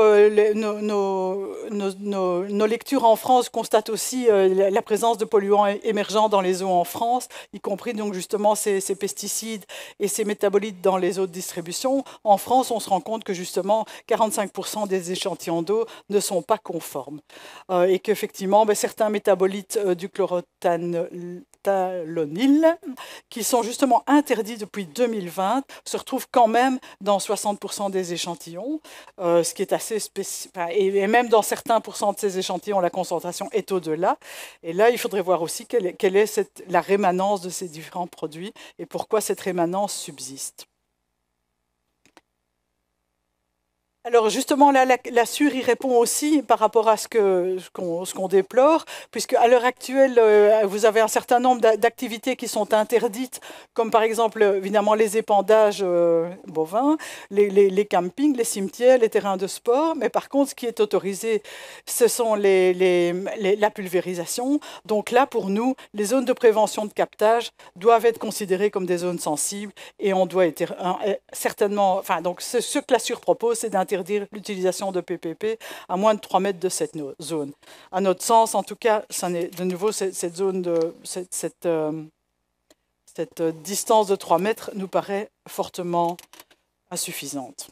nos lectures en France constatent aussi la présence de polluants émergents dans les eaux en France, y compris donc justement ces pesticides et ces métabolites dans les eaux de distribution. En France, on se rend compte que justement 45% des échantillons d'eau ne sont pas conformes et qu'effectivement, certains métabolites du chlorothalonil, qui sont justement interdits depuis 2020, se retrouvent quand même dans 60% des échantillons, ce qui est assez spécifique. Et même dans certains pourcents de ces échantillons, la concentration est au-delà. Et là, il faudrait voir aussi quelle est la rémanence de ces différents produits et pourquoi cette rémanence subsiste. Alors justement, là, la SUR y répond aussi par rapport à ce qu'on déplore, puisque à l'heure actuelle, vous avez un certain nombre d'activités qui sont interdites, comme par exemple, évidemment, les épandages bovins, les campings, les cimetières, les terrains de sport. Mais par contre, ce qui est autorisé, ce sont la pulvérisation. Donc là, pour nous, les zones de prévention de captage doivent être considérées comme des zones sensibles et on doit être certainement... Enfin, donc ce que la SUR propose, c'est d'interdire interdire l'utilisation de PPP à moins de 3 mètres de cette zone. À notre sens, en tout cas, de nouveau, cette distance de 3 mètres nous paraît fortement insuffisante.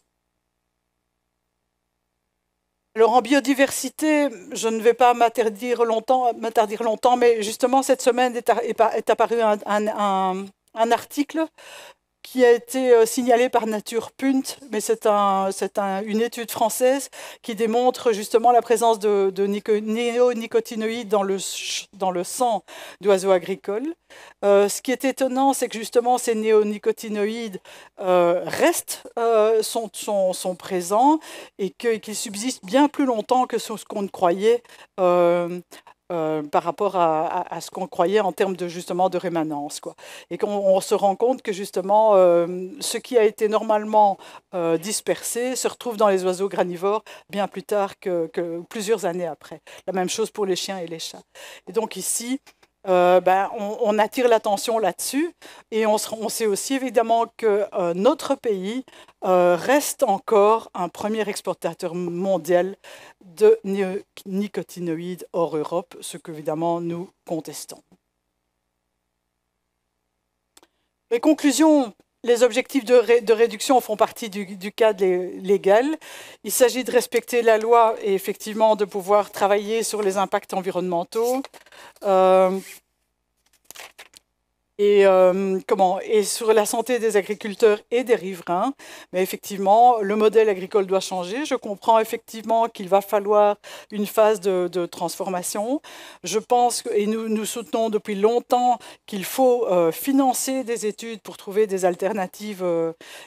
Alors en biodiversité, je ne vais pas m'attardir longtemps, mais justement cette semaine est apparu un article qui a été signalé par Nature Punt, mais c'est une étude française qui démontre justement la présence de néonicotinoïdes dans le sang d'oiseaux agricoles. Ce qui est étonnant, c'est que justement ces néonicotinoïdes sont présents et qu'ils subsistent bien plus longtemps que ce qu'on croyait par rapport à ce qu'on croyait en termes de rémanence, quoi. Et qu'on se rend compte que justement ce qui a été normalement dispersé se retrouve dans les oiseaux granivores bien plus tard que plusieurs années après. La même chose pour les chiens et les chats. Et donc ici, on attire l'attention là-dessus et on sait aussi évidemment que notre pays reste encore un premier exportateur mondial de néonicotinoïdes hors Europe, ce qu'évidemment nous contestons. Les conclusions, les objectifs de réduction font partie du cadre légal. Il s'agit de respecter la loi et effectivement de pouvoir travailler sur les impacts environnementaux. Et sur la santé des agriculteurs et des riverains. Mais effectivement, le modèle agricole doit changer. Je comprends effectivement qu'il va falloir une phase de transformation. Je pense, et nous soutenons depuis longtemps, qu'il faut financer des études pour trouver des alternatives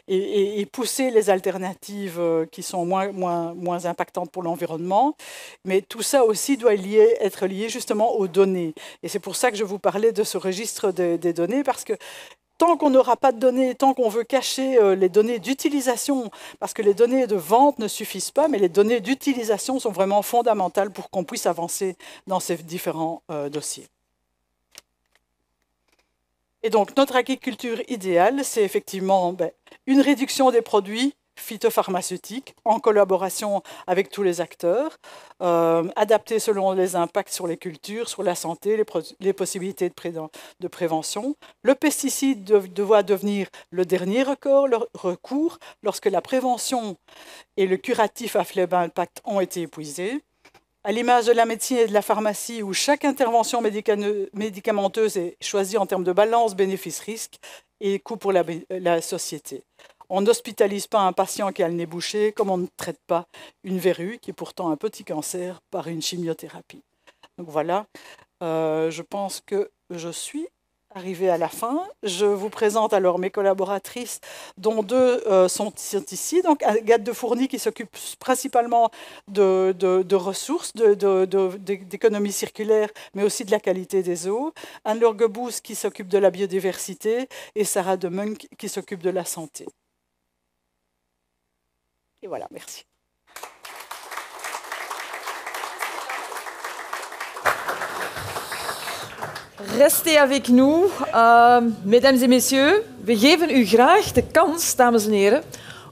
et pousser les alternatives qui sont moins impactantes pour l'environnement. Mais tout ça aussi doit être lié justement aux données. Et c'est pour ça que je vous parlais de ce registre des données, parce que tant qu'on n'aura pas de données, tant qu'on veut cacher les données d'utilisation, parce que les données de vente ne suffisent pas, mais les données d'utilisation sont vraiment fondamentales pour qu'on puisse avancer dans ces différents dossiers. Et donc, notre agriculture idéale, c'est effectivement une réduction des produits phytopharmaceutiques en collaboration avec tous les acteurs, adaptés selon les impacts sur les cultures, sur la santé, les possibilités de prévention. Le pesticide doit devenir le dernier recours lorsque la prévention et le curatif à faible impact ont été épuisés. À l'image de la médecine et de la pharmacie, où chaque intervention médicamenteuse est choisie en termes de balance bénéfice-risque et coût pour la société. On n'hospitalise pas un patient qui a le nez bouché, comme on ne traite pas une verrue, qui est pourtant un petit cancer, par une chimiothérapie. Donc voilà, je pense que je suis arrivée à la fin. Je vous présente alors mes collaboratrices, dont 2 sont ici. Donc Agathe de Fourny, qui s'occupe principalement de ressources, d'économie circulaire, mais aussi de la qualité des eaux. Anne-Laure Gebous, qui s'occupe de la biodiversité, et Sarah de Munk, qui s'occupe de la santé. Et voilà, merci. Restez avec nous. Mesdames et messieurs, we geven u graag de kans, dames en heren,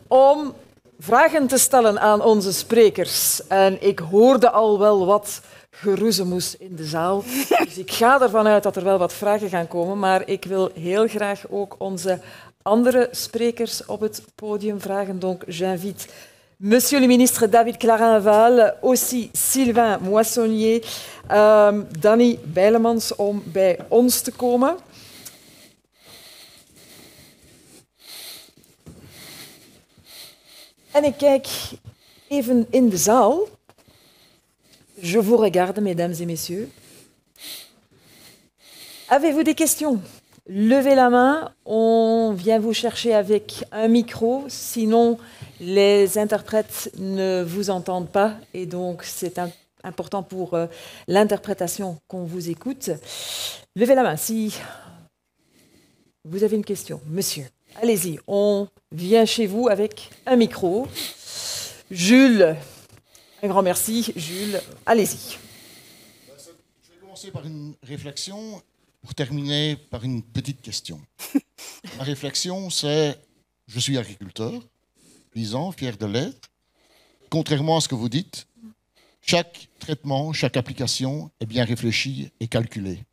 om vragen te stellen aan onze sprekers. En ik hoorde al wel wat geroezemoes in de zaal. Dus ik ga ervan uit dat er wel wat vragen gaan komen, maar ik wil heel graag ook onze andere sprekers op het podium vragen. Donc, j'invite Monsieur le ministre David Clarinval, aussi Sylvain Moissonnier, Danny Bijlemans om bij ons te komen. En ik kijk even in de zaal. Je vous regarde, mesdames et messieurs. Avez-vous des questions? Levez la main, on vient vous chercher avec un micro, sinon les interprètes ne vous entendent pas et donc c'est important pour l'interprétation qu'on vous écoute. Levez la main si vous avez une question. Monsieur, allez-y, on vient chez vous avec un micro. Jules, un grand merci. Jules, allez-y. Je vais commencer par une réflexion pour terminer par une petite question. Ma réflexion, c'est: je suis agriculteur, paysan, fier de l'être, contrairement à ce que vous dites, chaque traitement, chaque application est bien réfléchi et calculé.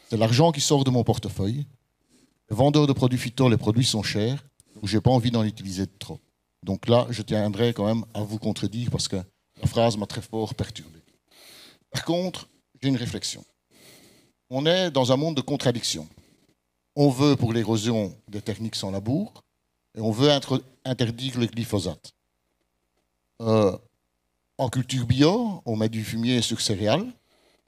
C'est l'argent qui sort de mon portefeuille. Le vendeur de produits phyto, les produits sont chers, donc je n'ai pas envie d'en utiliser trop. Donc là, je tiendrai quand même à vous contredire parce que la phrase m'a très fort perturbé. Par contre, j'ai une réflexion. On est dans un monde de contradictions. On veut, pour l'érosion, des techniques sans labour, et on veut interdire le glyphosate. En culture bio, on met du fumier sur céréales,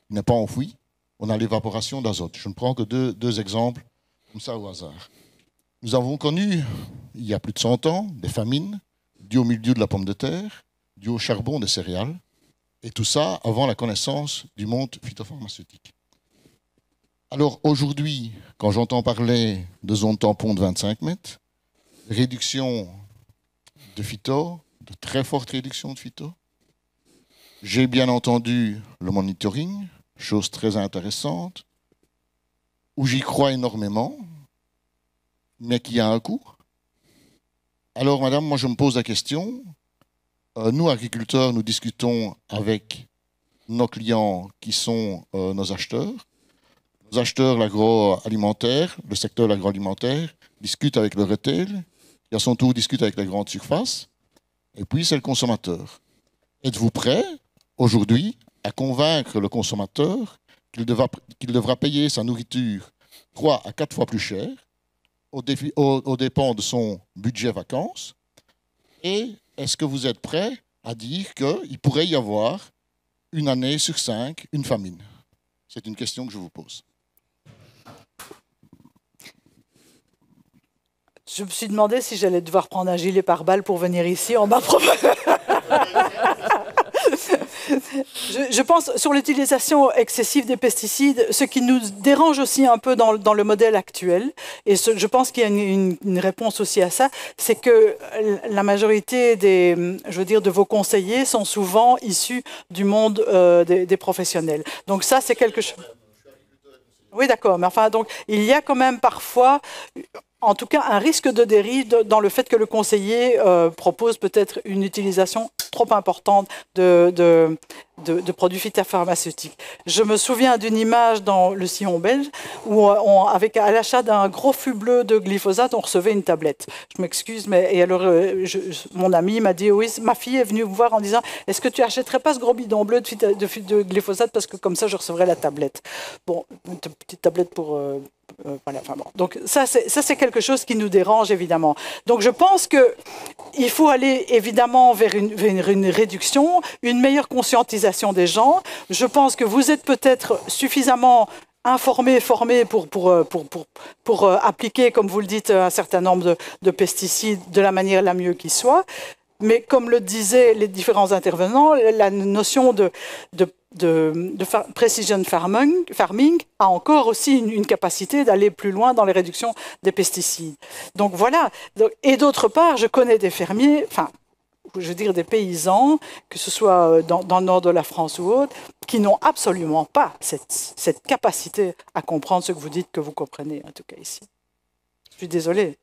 il n'est pas enfoui, on a l'évaporation d'azote. Je ne prends que deux exemples comme ça au hasard. Nous avons connu, il y a plus de 100 ans, des famines dues au milieu de la pomme de terre, dues au charbon des céréales, et tout ça avant la connaissance du monde phytopharmaceutique. Alors aujourd'hui, quand j'entends parler de zone tampon de 25 mètres, réduction de phyto, de très forte réduction de phyto, j'ai bien entendu le monitoring, chose très intéressante, où j'y crois énormément, mais qui a un coût. Alors, madame, moi je me pose la question, nous agriculteurs, nous discutons avec nos clients qui sont nos acheteurs. Nos acheteurs, l'agroalimentaire, le secteur de l'agroalimentaire, discutent avec le retail, qui à son tour discute avec les grandes surfaces, et puis c'est le consommateur. Êtes-vous prêt, aujourd'hui, à convaincre le consommateur qu'il devra payer sa nourriture 3 à 4 fois plus cher, aux dépens de son budget vacances? Et est-ce que vous êtes prêt à dire qu'il pourrait y avoir une année sur 5, une famine? C'est une question que je vous pose. Je me suis demandé si j'allais devoir prendre un gilet pare-balles pour venir ici en bas. Je pense sur l'utilisation excessive des pesticides, ce qui nous dérange aussi un peu dans le modèle actuel, et je pense qu'il y a une réponse aussi à ça, c'est que la majorité de vos conseillers sont souvent issus du monde des professionnels. Donc ça, c'est quelque chose... Oui, d'accord, mais enfin, donc, il y a quand même parfois... En tout cas, un risque de dérive dans le fait que le conseiller propose peut-être une utilisation trop importante de produits phytopharmaceutiques. Je me souviens d'une image dans le sillon belge où, à l'achat d'un gros fût bleu de glyphosate, on recevait une tablette. Je m'excuse, mais et alors mon ami m'a dit oui, ma fille est venue me voir en disant est-ce que tu achèterais pas ce gros bidon bleu de glyphosate parce que comme ça je recevrais la tablette. Bon, une petite tablette pour voilà, enfin bon. Donc ça c'est quelque chose qui nous dérange évidemment. Donc je pense qu'il faut aller évidemment vers une réduction, une meilleure conscientisation des gens. Je pense que vous êtes peut-être suffisamment informés, formés pour appliquer, comme vous le dites, un certain nombre de pesticides de la manière la mieux qui soit. Mais comme le disaient les différents intervenants, la notion de precision farming a encore aussi une capacité d'aller plus loin dans les réductions des pesticides. Donc voilà. Et d'autre part, je connais des fermiers, enfin, je veux dire des paysans, que ce soit dans le nord de la France ou autre, qui n'ont absolument pas cette capacité à comprendre ce que vous dites que vous comprenez, en tout cas ici. Je suis désolée.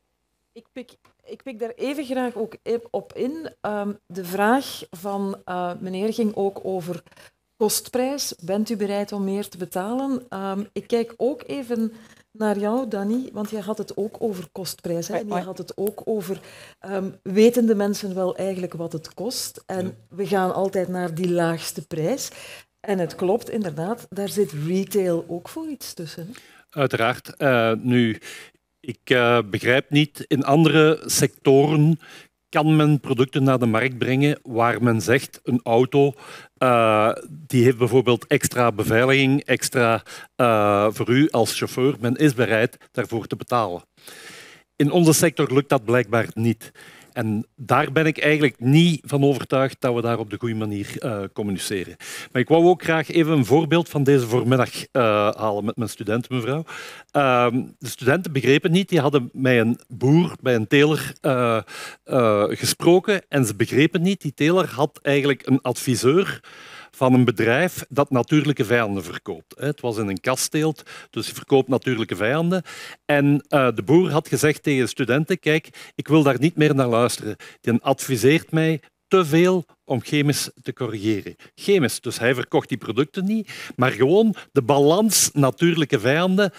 Ik pik daar even graag ook op in. De vraag van meneer ging ook over kostprijs. Bent u bereid om meer te betalen? Ik kijk ook even naar jou, Dani, want jij had het ook over kostprijs. Hè? Je had het ook over weten de mensen wel eigenlijk wat het kost? En we gaan altijd naar die laagste prijs. En het klopt inderdaad, daar zit retail ook voor iets tussen. Uiteraard. Nu... Ik begrijp niet, in andere sectoren kan men producten naar de markt brengen waar men zegt een auto die heeft bijvoorbeeld extra beveiliging, extra voor u als chauffeur. Men is bereid daarvoor te betalen. In onze sector lukt dat blijkbaar niet. En daar ben ik eigenlijk niet van overtuigd dat we daar op de goede manier communiceren. Maar ik wou ook graag even een voorbeeld van deze voormiddag halen met mijn studenten, mevrouw. De studenten begrepen niet, die hadden met een boer, bij een teler gesproken en ze begrepen niet, die teler had eigenlijk een adviseur van een bedrijf dat natuurlijke vijanden verkoopt. Het was in een kastteelt, dus je verkoopt natuurlijke vijanden. En de boer had gezegd tegen de studenten, kijk, ik wil daar niet meer naar luisteren. Die adviseert mij te veel om chemisch te corrigeren. Chemisch, dus hij verkocht die producten niet, maar gewoon de balans natuurlijke vijanden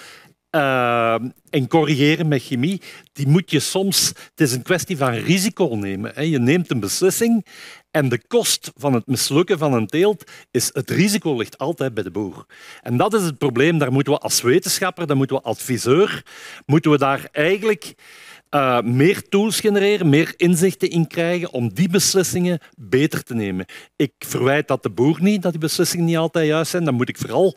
en corrigeren met chemie, die moet je soms... Het is een kwestie van risico nemen. Hè. Je neemt een beslissing en de kost van het mislukken van een teelt is... Het risico ligt altijd bij de boer. En dat is het probleem. Daar moeten we als wetenschapper, daar moeten we als adviseur, moeten we daar eigenlijk meer tools genereren, meer inzichten in krijgen om die beslissingen beter te nemen. Ik verwijt dat de boer niet, dat die beslissingen niet altijd juist zijn. Dan moet ik vooral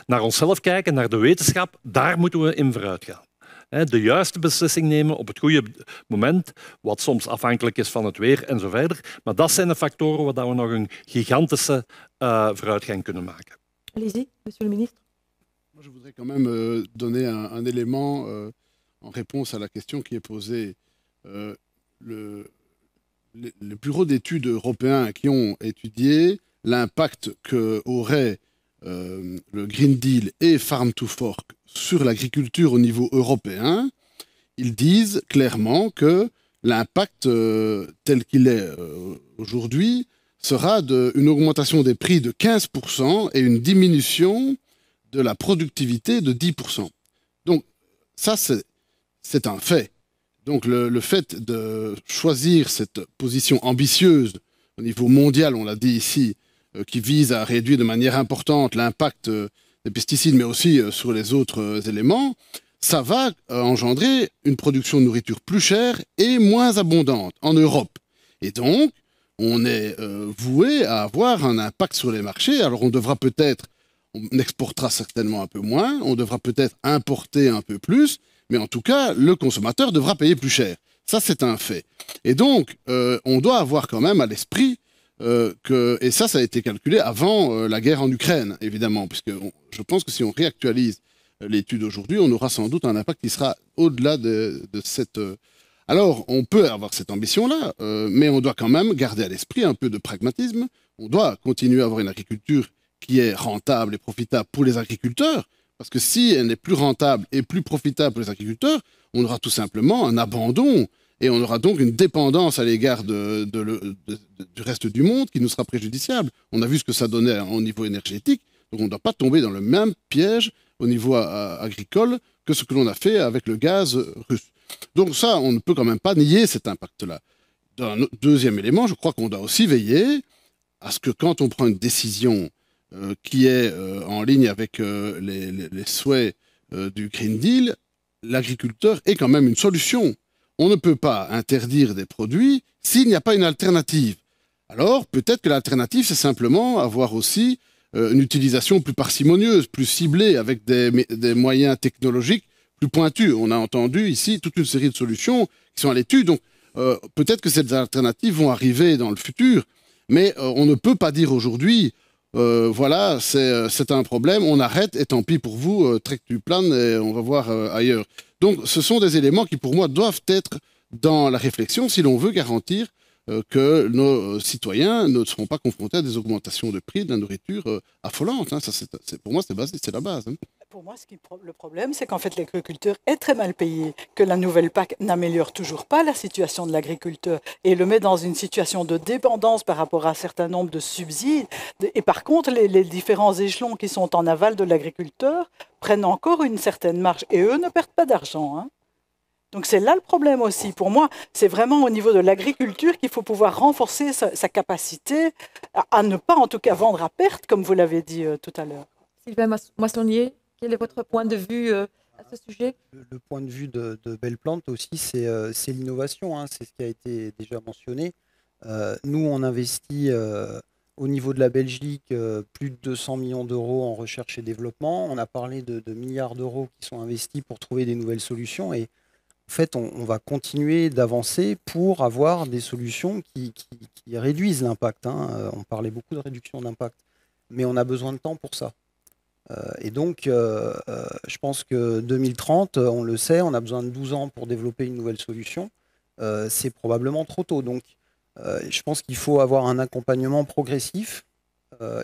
naar onszelf kijken, naar de wetenschap. Daar moeten we in vooruit gaan. De juiste beslissing nemen op het goede moment, wat soms afhankelijk is van het weer en zo verder. Maar dat zijn de factoren waar we nog een gigantische vooruitgang kunnen maken. Allez-y, monsieur le ministre. Moi, je voudrais quand même donner un élément en réponse à la question qui est posée. Le bureau d'études européen qui ont étudié l'impact qu'aurait le Green Deal et Farm to Fork sur l'agriculture au niveau européen, ils disent clairement que l'impact tel qu'il est aujourd'hui sera une augmentation des prix de 15% et une diminution de la productivité de 10%. Donc ça, c'est un fait. Donc le fait de choisir cette position ambitieuse au niveau mondial, on l'a dit ici, qui vise à réduire de manière importante l'impact des pesticides, mais aussi sur les autres éléments, ça va engendrer une production de nourriture plus chère et moins abondante en Europe. Et donc, on est voué à avoir un impact sur les marchés. Alors on exportera certainement un peu moins, on devra peut-être importer un peu plus, mais en tout cas, le consommateur devra payer plus cher. Ça, c'est un fait. Et donc, on doit avoir quand même à l'esprit et ça a été calculé avant la guerre en Ukraine, évidemment, puisque je pense que si on réactualise l'étude aujourd'hui, on aura sans doute un impact qui sera au-delà de cette... Alors, on peut avoir cette ambition-là, mais on doit quand même garder à l'esprit un peu de pragmatisme. On doit continuer à avoir une agriculture qui est rentable et profitable pour les agriculteurs, parce que si elle n'est plus rentable et plus profitable pour les agriculteurs, on aura tout simplement un abandon et on aura donc une dépendance à l'égard du reste du monde qui nous sera préjudiciable. On a vu ce que ça donnait au niveau énergétique, donc on ne doit pas tomber dans le même piège au niveau agricole que ce que l'on a fait avec le gaz russe. Donc ça, on ne peut quand même pas nier cet impact-là. Deuxième élément, je crois qu'on doit aussi veiller à ce que quand on prend une décision qui est en ligne avec les souhaits du Green Deal, l'agriculteur ait quand même une solution. On ne peut pas interdire des produits s'il n'y a pas une alternative. Alors, peut-être que l'alternative, c'est simplement avoir aussi une utilisation plus parcimonieuse, plus ciblée, avec des moyens technologiques plus pointus. On a entendu ici toute une série de solutions qui sont à l'étude. Donc, peut-être que ces alternatives vont arriver dans le futur, mais on ne peut pas dire aujourd'hui, voilà, c'est un problème, on arrête et tant pis pour vous, trek du plan et on va voir ailleurs. Donc, ce sont des éléments qui, pour moi, doivent être dans la réflexion si l'on veut garantir que nos citoyens ne seront pas confrontés à des augmentations de prix de la nourriture affolantes. Hein. Ça, pour moi, c'est la base. Hein. Pour moi, le problème, c'est qu'en fait, l'agriculteur est très mal payé, que la nouvelle PAC n'améliore toujours pas la situation de l'agriculteur et le met dans une situation de dépendance par rapport à un certain nombre de subsides. Et par contre, les différents échelons qui sont en aval de l'agriculteur prennent encore une certaine marge et eux ne perdent pas d'argent. Hein. Donc c'est là le problème aussi. Pour moi, c'est vraiment au niveau de l'agriculture qu'il faut pouvoir renforcer sa capacité à ne pas en tout cas vendre à perte, comme vous l'avez dit tout à l'heure. Sylvain Moissonnier, quel est votre point de vue à ce sujet? Le point de vue de Belplante aussi, c'est l'innovation. Hein, c'est ce qui a été déjà mentionné. Nous, on investit au niveau de la Belgique plus de 200 millions d'euros en recherche et développement. On a parlé de milliards d'euros qui sont investis pour trouver des nouvelles solutions. Et en fait, on va continuer d'avancer pour avoir des solutions qui réduisent l'impact. Hein. On parlait beaucoup de réduction d'impact, mais on a besoin de temps pour ça. Et donc, je pense que 2030, on le sait, on a besoin de 12 ans pour développer une nouvelle solution. C'est probablement trop tôt. Donc, je pense qu'il faut avoir un accompagnement progressif,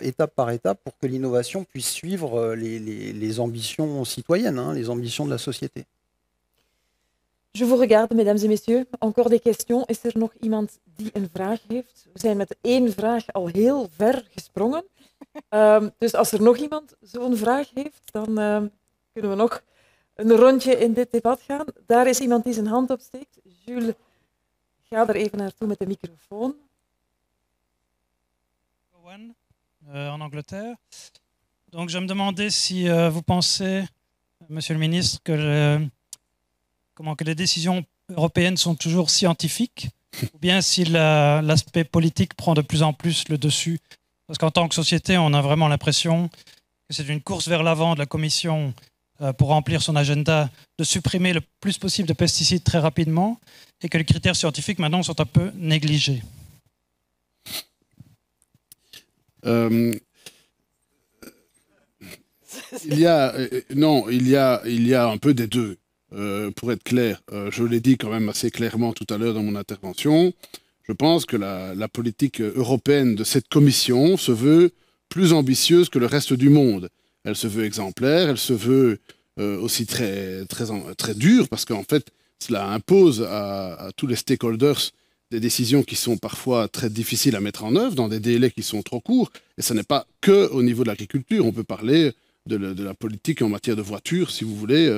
étape par étape, pour que l'innovation puisse suivre les ambitions citoyennes, hein, les ambitions de la société. Je vous regarde, mesdames et messieurs. Encore des questions. Is er nog iemand die een vraag heeft? We zijn met 1 vraag al heel ver gesprongen. Dus als er nog iemand zo'n vraag heeft, dan kunnen we nog een rondje in dit debat gaan. Daar is iemand die zijn hand opsteekt. Jules, ga er even naartoe met de microfoon. En Angleterre. Donc je me demandais si vous pensez, Monsieur le Ministre, que les décisions européennes sont toujours scientifiques, ou bien si l'aspect politique prend de plus en plus le dessus. Parce qu'en tant que société, on a vraiment l'impression que c'est une course vers l'avant de la Commission pour remplir son agenda, de supprimer le plus possible de pesticides très rapidement, et que les critères scientifiques maintenant sont un peu négligés. Il y a un peu des deux. Pour être clair, je l'ai dit quand même assez clairement tout à l'heure dans mon intervention, je pense que la politique européenne de cette commission se veut plus ambitieuse que le reste du monde. Elle se veut exemplaire, elle se veut aussi très dure, parce qu'en fait, cela impose à tous les stakeholders des décisions qui sont parfois très difficiles à mettre en œuvre, dans des délais qui sont trop courts. Et ce n'est pas que au niveau de l'agriculture. On peut parler de la politique en matière de voitures, si vous voulez,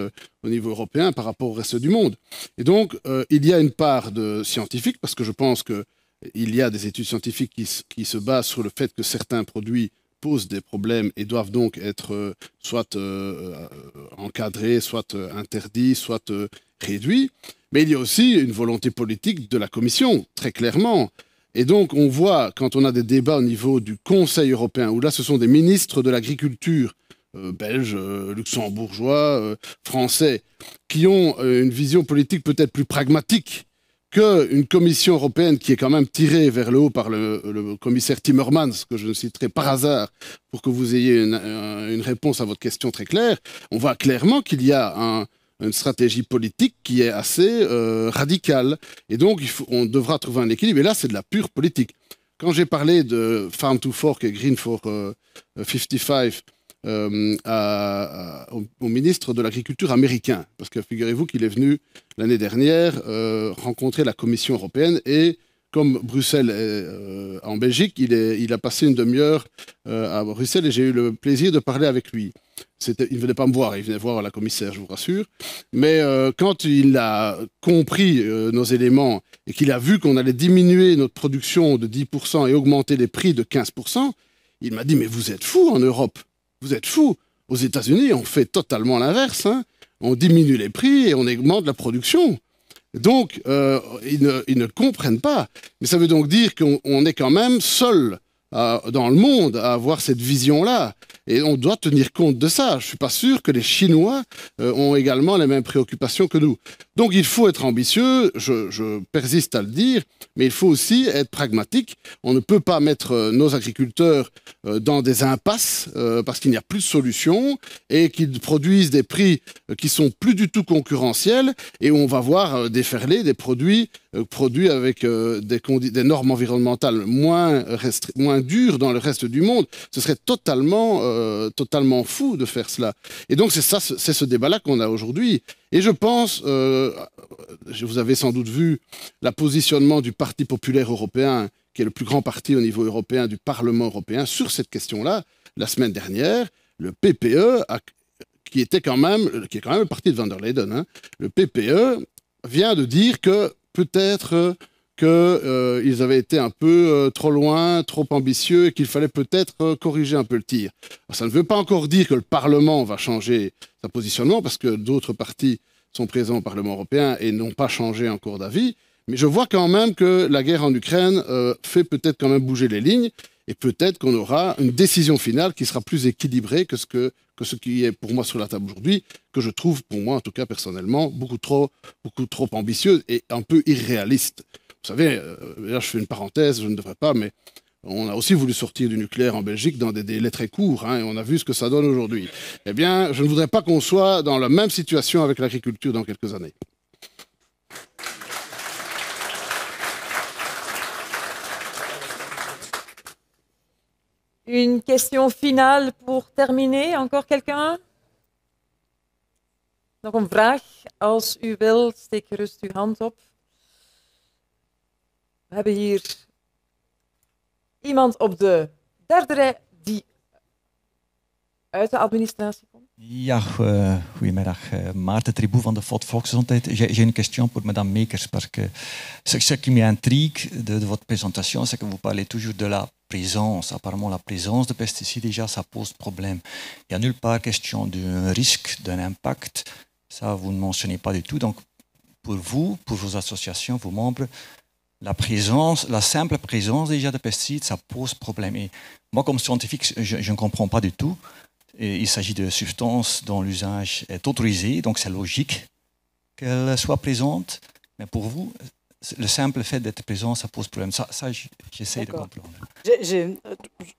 au niveau européen par rapport au reste du monde. Et donc, il y a une part de scientifique, parce que je pense qu'il y a des études scientifiques qui se basent sur le fait que certains produits posent des problèmes et doivent donc être soit encadrés, soit interdits, soit réduits. Mais il y a aussi une volonté politique de la Commission, très clairement. Et donc, on voit, quand on a des débats au niveau du Conseil européen, où là, ce sont des ministres de l'agriculture, belges, luxembourgeois, français, qui ont une vision politique peut-être plus pragmatique qu'une Commission européenne qui est quand même tirée vers le haut par le commissaire Timmermans, que je ne citerai par hasard, pour que vous ayez une réponse à votre question très claire. On voit clairement qu'il y a une stratégie politique qui est assez radicale. Et donc, on devra trouver un équilibre. Et là, c'est de la pure politique. Quand j'ai parlé de Farm to Fork et Green for 55 au ministre de l'Agriculture américain, parce que figurez-vous qu'il est venu l'année dernière rencontrer la Commission européenne et comme Bruxelles est en Belgique, il a passé une demi-heure à Bruxelles et j'ai eu le plaisir de parler avec lui. Il ne venait pas me voir, il venait voir la commissaire, je vous rassure. Mais quand il a compris nos éléments et qu'il a vu qu'on allait diminuer notre production de 10% et augmenter les prix de 15%, il m'a dit « Mais vous êtes fous en Europe, vous êtes fous. Aux États-Unis, on fait totalement l'inverse. Hein. On diminue les prix et on augmente la production. » Donc, ils ne comprennent pas. Mais ça veut donc dire qu'on est quand même seul dans le monde à avoir cette vision-là. Et on doit tenir compte de ça. Je ne suis pas sûr que les Chinois ont également les mêmes préoccupations que nous. Donc il faut être ambitieux, je persiste à le dire, mais il faut aussi être pragmatique. On ne peut pas mettre nos agriculteurs dans des impasses parce qu'il n'y a plus de solution et qu'ils produisent des prix qui sont plus du tout concurrentiels et où on va voir déferler des produits avec des normes environnementales moins dures dans le reste du monde. Ce serait totalement fou de faire cela. Et donc c'est ce débat-là qu'on a aujourd'hui. Et je pense, vous avez sans doute vu le positionnement du Parti populaire européen, qui est le plus grand parti au niveau européen du Parlement européen, sur cette question-là. La semaine dernière, le PPE, qui est quand même le parti de Van der Leyden, hein, le PPE vient de dire que peut-être qu'ils avaient été un peu trop loin, trop ambitieux et qu'il fallait peut-être corriger un peu le tir. Alors, ça ne veut pas encore dire que le Parlement va changer sa positionnement parce que d'autres partis sont présents au Parlement européen et n'ont pas changé encore d'avis. Mais je vois quand même que la guerre en Ukraine fait peut-être quand même bouger les lignes et peut-être qu'on aura une décision finale qui sera plus équilibrée que ce qui est pour moi sur la table aujourd'hui, que je trouve pour moi en tout cas personnellement beaucoup trop ambitieuse et un peu irréaliste. Vous savez, là je fais une parenthèse, je ne devrais pas, mais on a aussi voulu sortir du nucléaire en Belgique dans des délais très courts, hein, et on a vu ce que ça donne aujourd'hui. Eh bien, je ne voudrais pas qu'on soit dans la même situation avec l'agriculture dans quelques années. Une question finale pour terminer. Encore quelqu'un? Nog een vraag? Als u wil, steek gerust uw hand op. We hebben hier iemand op de derde rij die uit de administratie komt. Ja, goedemiddag. Maarten Tribou van de FOD Volksgezondheid. J'ai une question pour Madame Meekers, parce que ce qui m'intrigue de votre présentation, c'est que vous parlez toujours de la présence. Apparemment, la présence de pesticides, déjà, ça pose problème. Il n'y a nulle part question d'un risque, d'un impact. Ça, vous ne mentionnez pas du tout. Donc, pour vous, pour vos associations, vos membres, la simple présence déjà de pesticides, ça pose problème. Et moi, comme scientifique, je ne comprends pas du tout. Et il s'agit de substances dont l'usage est autorisé, donc c'est logique qu'elles soient présentes. Mais pour vous, le simple fait d'être présent, ça pose problème. Ça j'essaie de comprendre.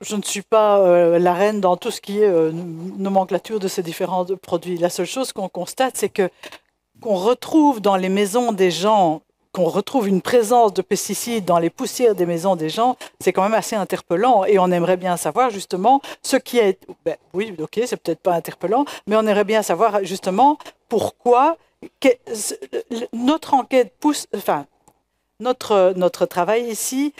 Je ne suis pas la reine dans tout ce qui est nomenclature de ces différents produits. La seule chose qu'on constate, c'est qu'on retrouve dans les maisons des gens, qu'on retrouve une présence de pesticides dans les poussières des maisons des gens, c'est quand même assez interpellant. Et on aimerait bien savoir justement ce qui est... Ben, oui, ok, c'est peut-être pas interpellant, mais on aimerait bien savoir justement pourquoi notre enquête pousse... Enfin, notre travail ici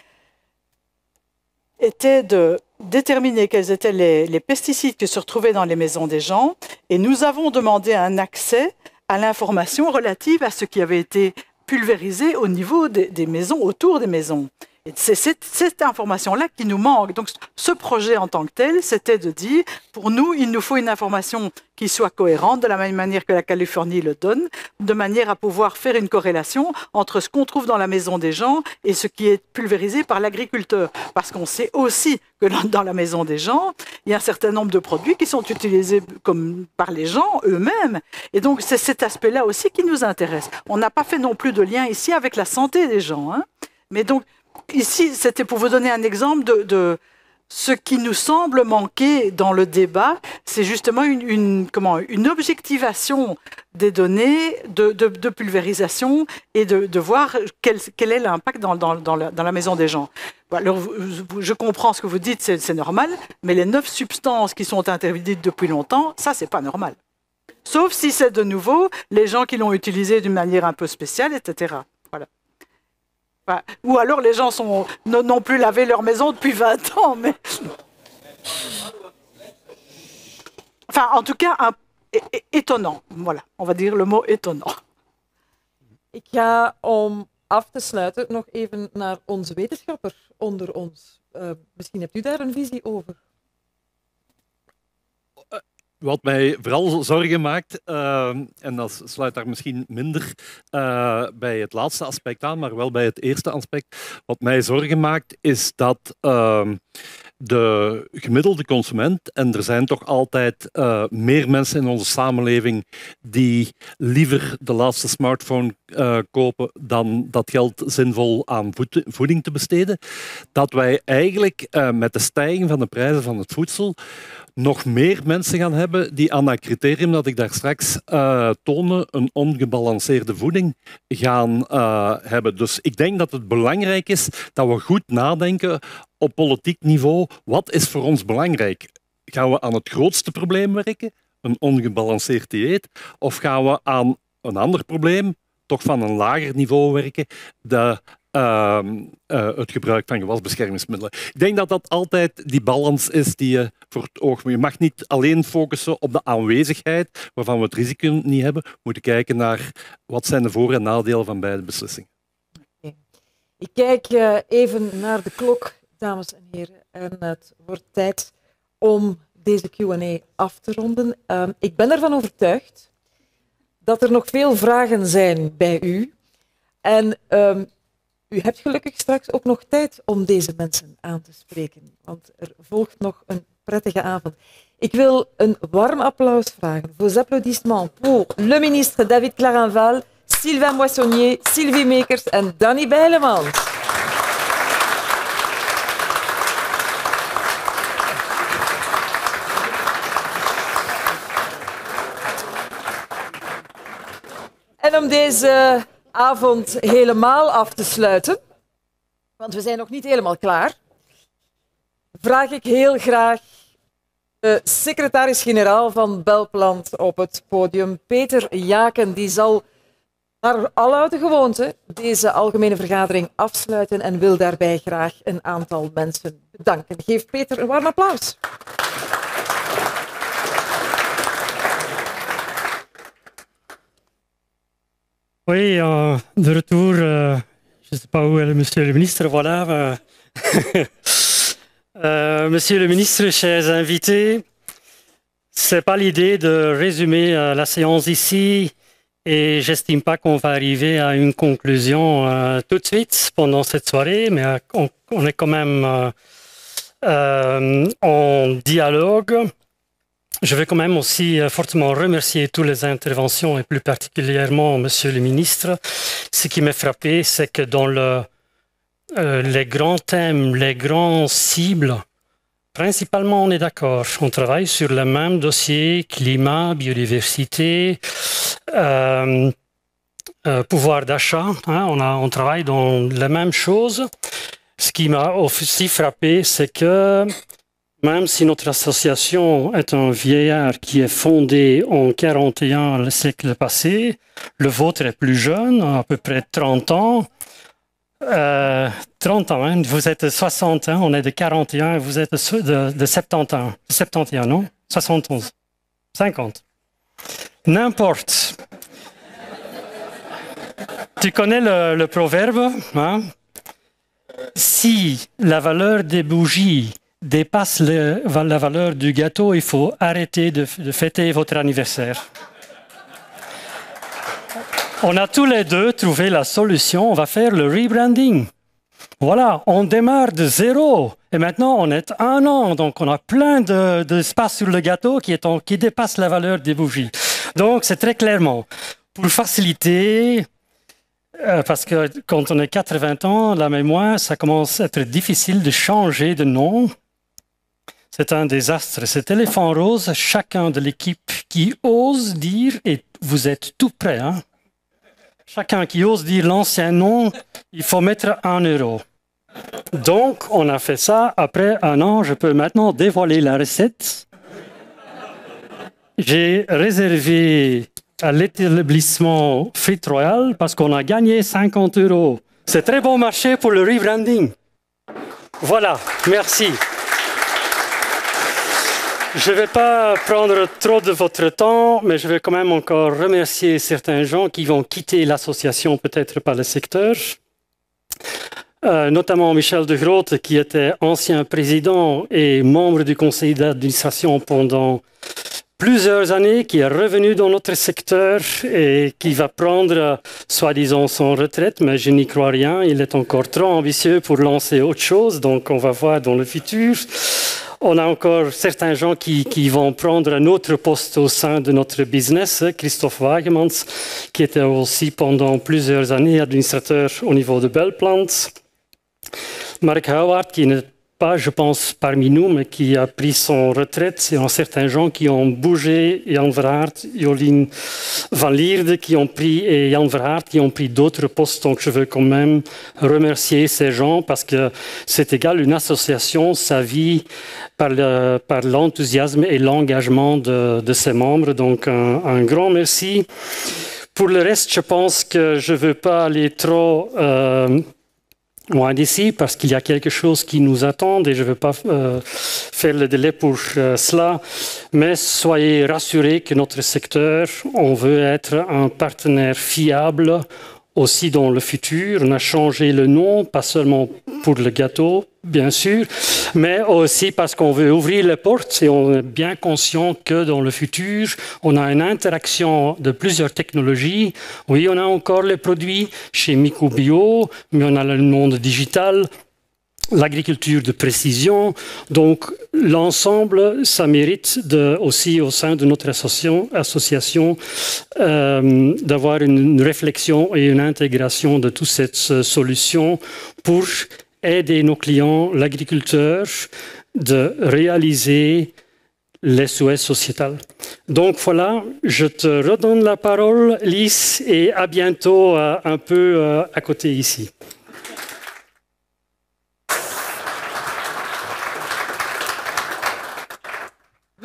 était de déterminer quels étaient les pesticides qui se retrouvaient dans les maisons des gens. Et nous avons demandé un accès à l'information relative à ce qui avait été pulvérisé au niveau des maisons, autour des maisons. Et c'est cette information-là qui nous manque. Donc, ce projet en tant que tel, c'était de dire, pour nous, il nous faut une information qui soit cohérente, de la même manière que la Californie le donne, de manière à pouvoir faire une corrélation entre ce qu'on trouve dans la maison des gens et ce qui est pulvérisé par l'agriculteur. Parce qu'on sait aussi que dans la maison des gens, il y a un certain nombre de produits qui sont utilisés par les gens eux-mêmes. Et donc, c'est cet aspect-là aussi qui nous intéresse. On n'a pas fait non plus de lien ici avec la santé des gens, hein. Mais donc, ici, c'était pour vous donner un exemple de ce qui nous semble manquer dans le débat, c'est justement une objectivation des données de pulvérisation et de voir quel est l'impact dans la maison des gens. Alors, je comprends ce que vous dites, c'est normal, mais les 9 substances qui sont interdites depuis longtemps, ça, c'est pas normal. Sauf si c'est de nouveau les gens qui l'ont utilisé d'une manière un peu spéciale, etc. Voilà. Ou alors les gens n'ont plus lavé leur maison depuis 20 ans. Mais... Enfin, en tout cas, étonnant. Voilà, on va dire le mot étonnant. Ik ga om af te sluiten nog even naar onze wetenschapper onder ons. Misschien hebt u daar een visie over. Wat mij vooral zorgen maakt, en dat sluit daar misschien minder bij het laatste aspect aan, maar wel bij het eerste aspect. Wat mij zorgen maakt, is dat de gemiddelde consument, en er zijn toch altijd meer mensen in onze samenleving die liever de laatste smartphone kopen dan dat geld zinvol aan voeding te besteden, dat wij eigenlijk met de stijging van de prijzen van het voedsel nog meer mensen gaan hebben die aan dat criterium dat ik daar straks toonde, een ongebalanceerde voeding gaan hebben. Dus ik denk dat het belangrijk is dat we goed nadenken op politiek niveau. Wat is voor ons belangrijk? Gaan we aan het grootste probleem werken, een ongebalanceerd dieet, of gaan we aan een ander probleem, toch van een lager niveau werken, het gebruik van gewasbeschermingsmiddelen. Ik denk dat dat altijd die balans is die je voor het oog moet. Je mag niet alleen focussen op de aanwezigheid, waarvan we het risico niet hebben. We moeten kijken naar wat zijn de voor- en nadelen van beide beslissingen. Okay. Ik kijk even naar de klok, dames en heren. En het wordt tijd om deze Q&A af te ronden. Ik ben ervan overtuigd dat er nog veel vragen zijn bij u. En u hebt gelukkig straks ook nog tijd om deze mensen aan te spreken, want er volgt nog een prettige avond. Ik wil een warm applaus vragen. Vos applaudissements pour le ministre David Clarenval, Sylvain Moissonnier, Sylvie Meekers en Danny Bijlemans. En om deze avond helemaal af te sluiten, want we zijn nog niet helemaal klaar, vraag ik heel graag de secretaris-generaal van Belplant op het podium. Peter Jaken, die zal naar aloude gewoonte deze algemene vergadering afsluiten en wil daarbij graag een aantal mensen bedanken. Geef Peter een warm applaus. Oui, de retour, je ne sais pas où est monsieur le ministre, voilà. Monsieur le ministre, chers invités, ce n'est pas l'idée de résumer la séance ici et j'estime pas qu'on va arriver à une conclusion tout de suite pendant cette soirée, mais on est quand même en dialogue. Je vais quand même aussi fortement remercier toutes les interventions et plus particulièrement Monsieur le ministre. Ce qui m'a frappé, c'est que dans les grands thèmes, les grandes cibles, principalement on est d'accord. On travaille sur le même dossier, climat, biodiversité, pouvoir d'achat. Hein, on travaille dans les mêmes choses. Ce qui m'a aussi frappé, c'est que même si notre association est un vieillard qui est fondé en 41, le siècle passé, le vôtre est plus jeune, à peu près 30 ans. 30 ans, hein, vous êtes 60, hein, on est de 41, vous êtes de 71. 71, non 71. 50. N'importe. Tu connais le proverbe, hein? Si la valeur des bougies dépasse la valeur du gâteau, il faut arrêter de fêter votre anniversaire. On a tous les deux trouvé la solution, on va faire le rebranding. Voilà, on démarre de zéro et maintenant on est 1 an, donc on a plein d'espace sur le gâteau qui dépasse la valeur des bougies. Donc c'est très clairement, pour faciliter, parce que quand on est 80 ans, la mémoire, ça commence à être difficile de changer de nom. C'est un désastre. Cet éléphant rose, chacun de l'équipe qui ose dire, et vous êtes tout prêts, hein? Chacun qui ose dire l'ancien nom, il faut mettre 1 €. Donc, on a fait ça. Après 1 an, je peux maintenant dévoiler la recette. J'ai réservé à l'établissement Frites Royal parce qu'on a gagné 50 €. C'est très bon marché pour le rebranding. Voilà, merci. Je ne vais pas prendre trop de votre temps, mais je vais quand même encore remercier certains gens qui vont quitter l'association peut-être par le secteur. Notamment Michel de Groot, qui était ancien président et membre du conseil d'administration pendant plusieurs années, qui est revenu dans notre secteur et qui va prendre, soi-disant, son retraite, mais je n'y crois rien. Il est encore trop ambitieux pour lancer autre chose, donc on va voir dans le futur. On a encore certains gens qui vont prendre un autre poste au sein de notre business. Christophe Wagemans, qui était aussi pendant plusieurs années administrateur au niveau de Belplant. Mark Howard, qui n'est pas, je pense, parmi nous, mais qui a pris son retraite. Il y a certains gens qui ont bougé, Jan Verhaert, Jolien van Lierde, et Jan Verhaert, qui ont pris d'autres postes. Donc je veux quand même remercier ces gens parce que c'est égal, une association, ça vit par l'enthousiasme et l'engagement de ses membres. Donc un grand merci. Pour le reste, je pense que je ne veux pas aller trop loin d'ici parce qu'il y a quelque chose qui nous attend et je ne veux pas faire le délai pour cela. Mais soyez rassurés que notre secteur, on veut être un partenaire fiable aussi dans le futur. On a changé le nom, pas seulement pour le gâteau, bien sûr, mais aussi parce qu'on veut ouvrir les portes et on est bien conscient que dans le futur, on a une interaction de plusieurs technologies. Oui, on a encore les produits chez Microbio, mais on a le monde digital, l'agriculture de précision. Donc, l'ensemble, ça mérite aussi au sein de notre association d'avoir une réflexion et une intégration de toutes ces solutions pour aider nos clients, l'agriculteur, de réaliser les souhaits sociétals. Donc voilà, je te redonne la parole, Lise, et à bientôt un peu à côté ici.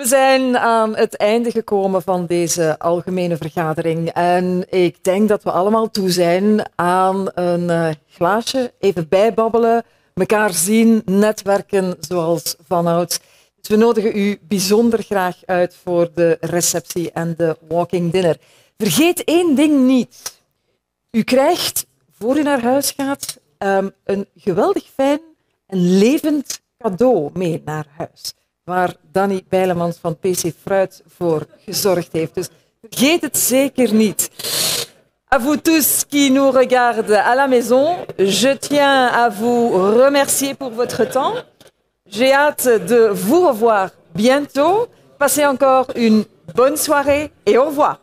We zijn aan het einde gekomen van deze algemene vergadering en ik denk dat we allemaal toe zijn aan een glaasje, even bijbabbelen, elkaar zien, netwerken zoals vanouds. Dus we nodigen u bijzonder graag uit voor de receptie en de walking dinner. Vergeet één ding niet. U krijgt, voor u naar huis gaat, een geweldig fijn en levend cadeau mee naar huis, waar Danny Bijlemans van PC Fruit voor gezorgd heeft. Dus vergeet het zeker niet. À vous tous qui nous regardent à la maison, je tiens à vous remercier pour votre temps. J'ai hâte de vous revoir bientôt. Passez encore une bonne soirée et au revoir.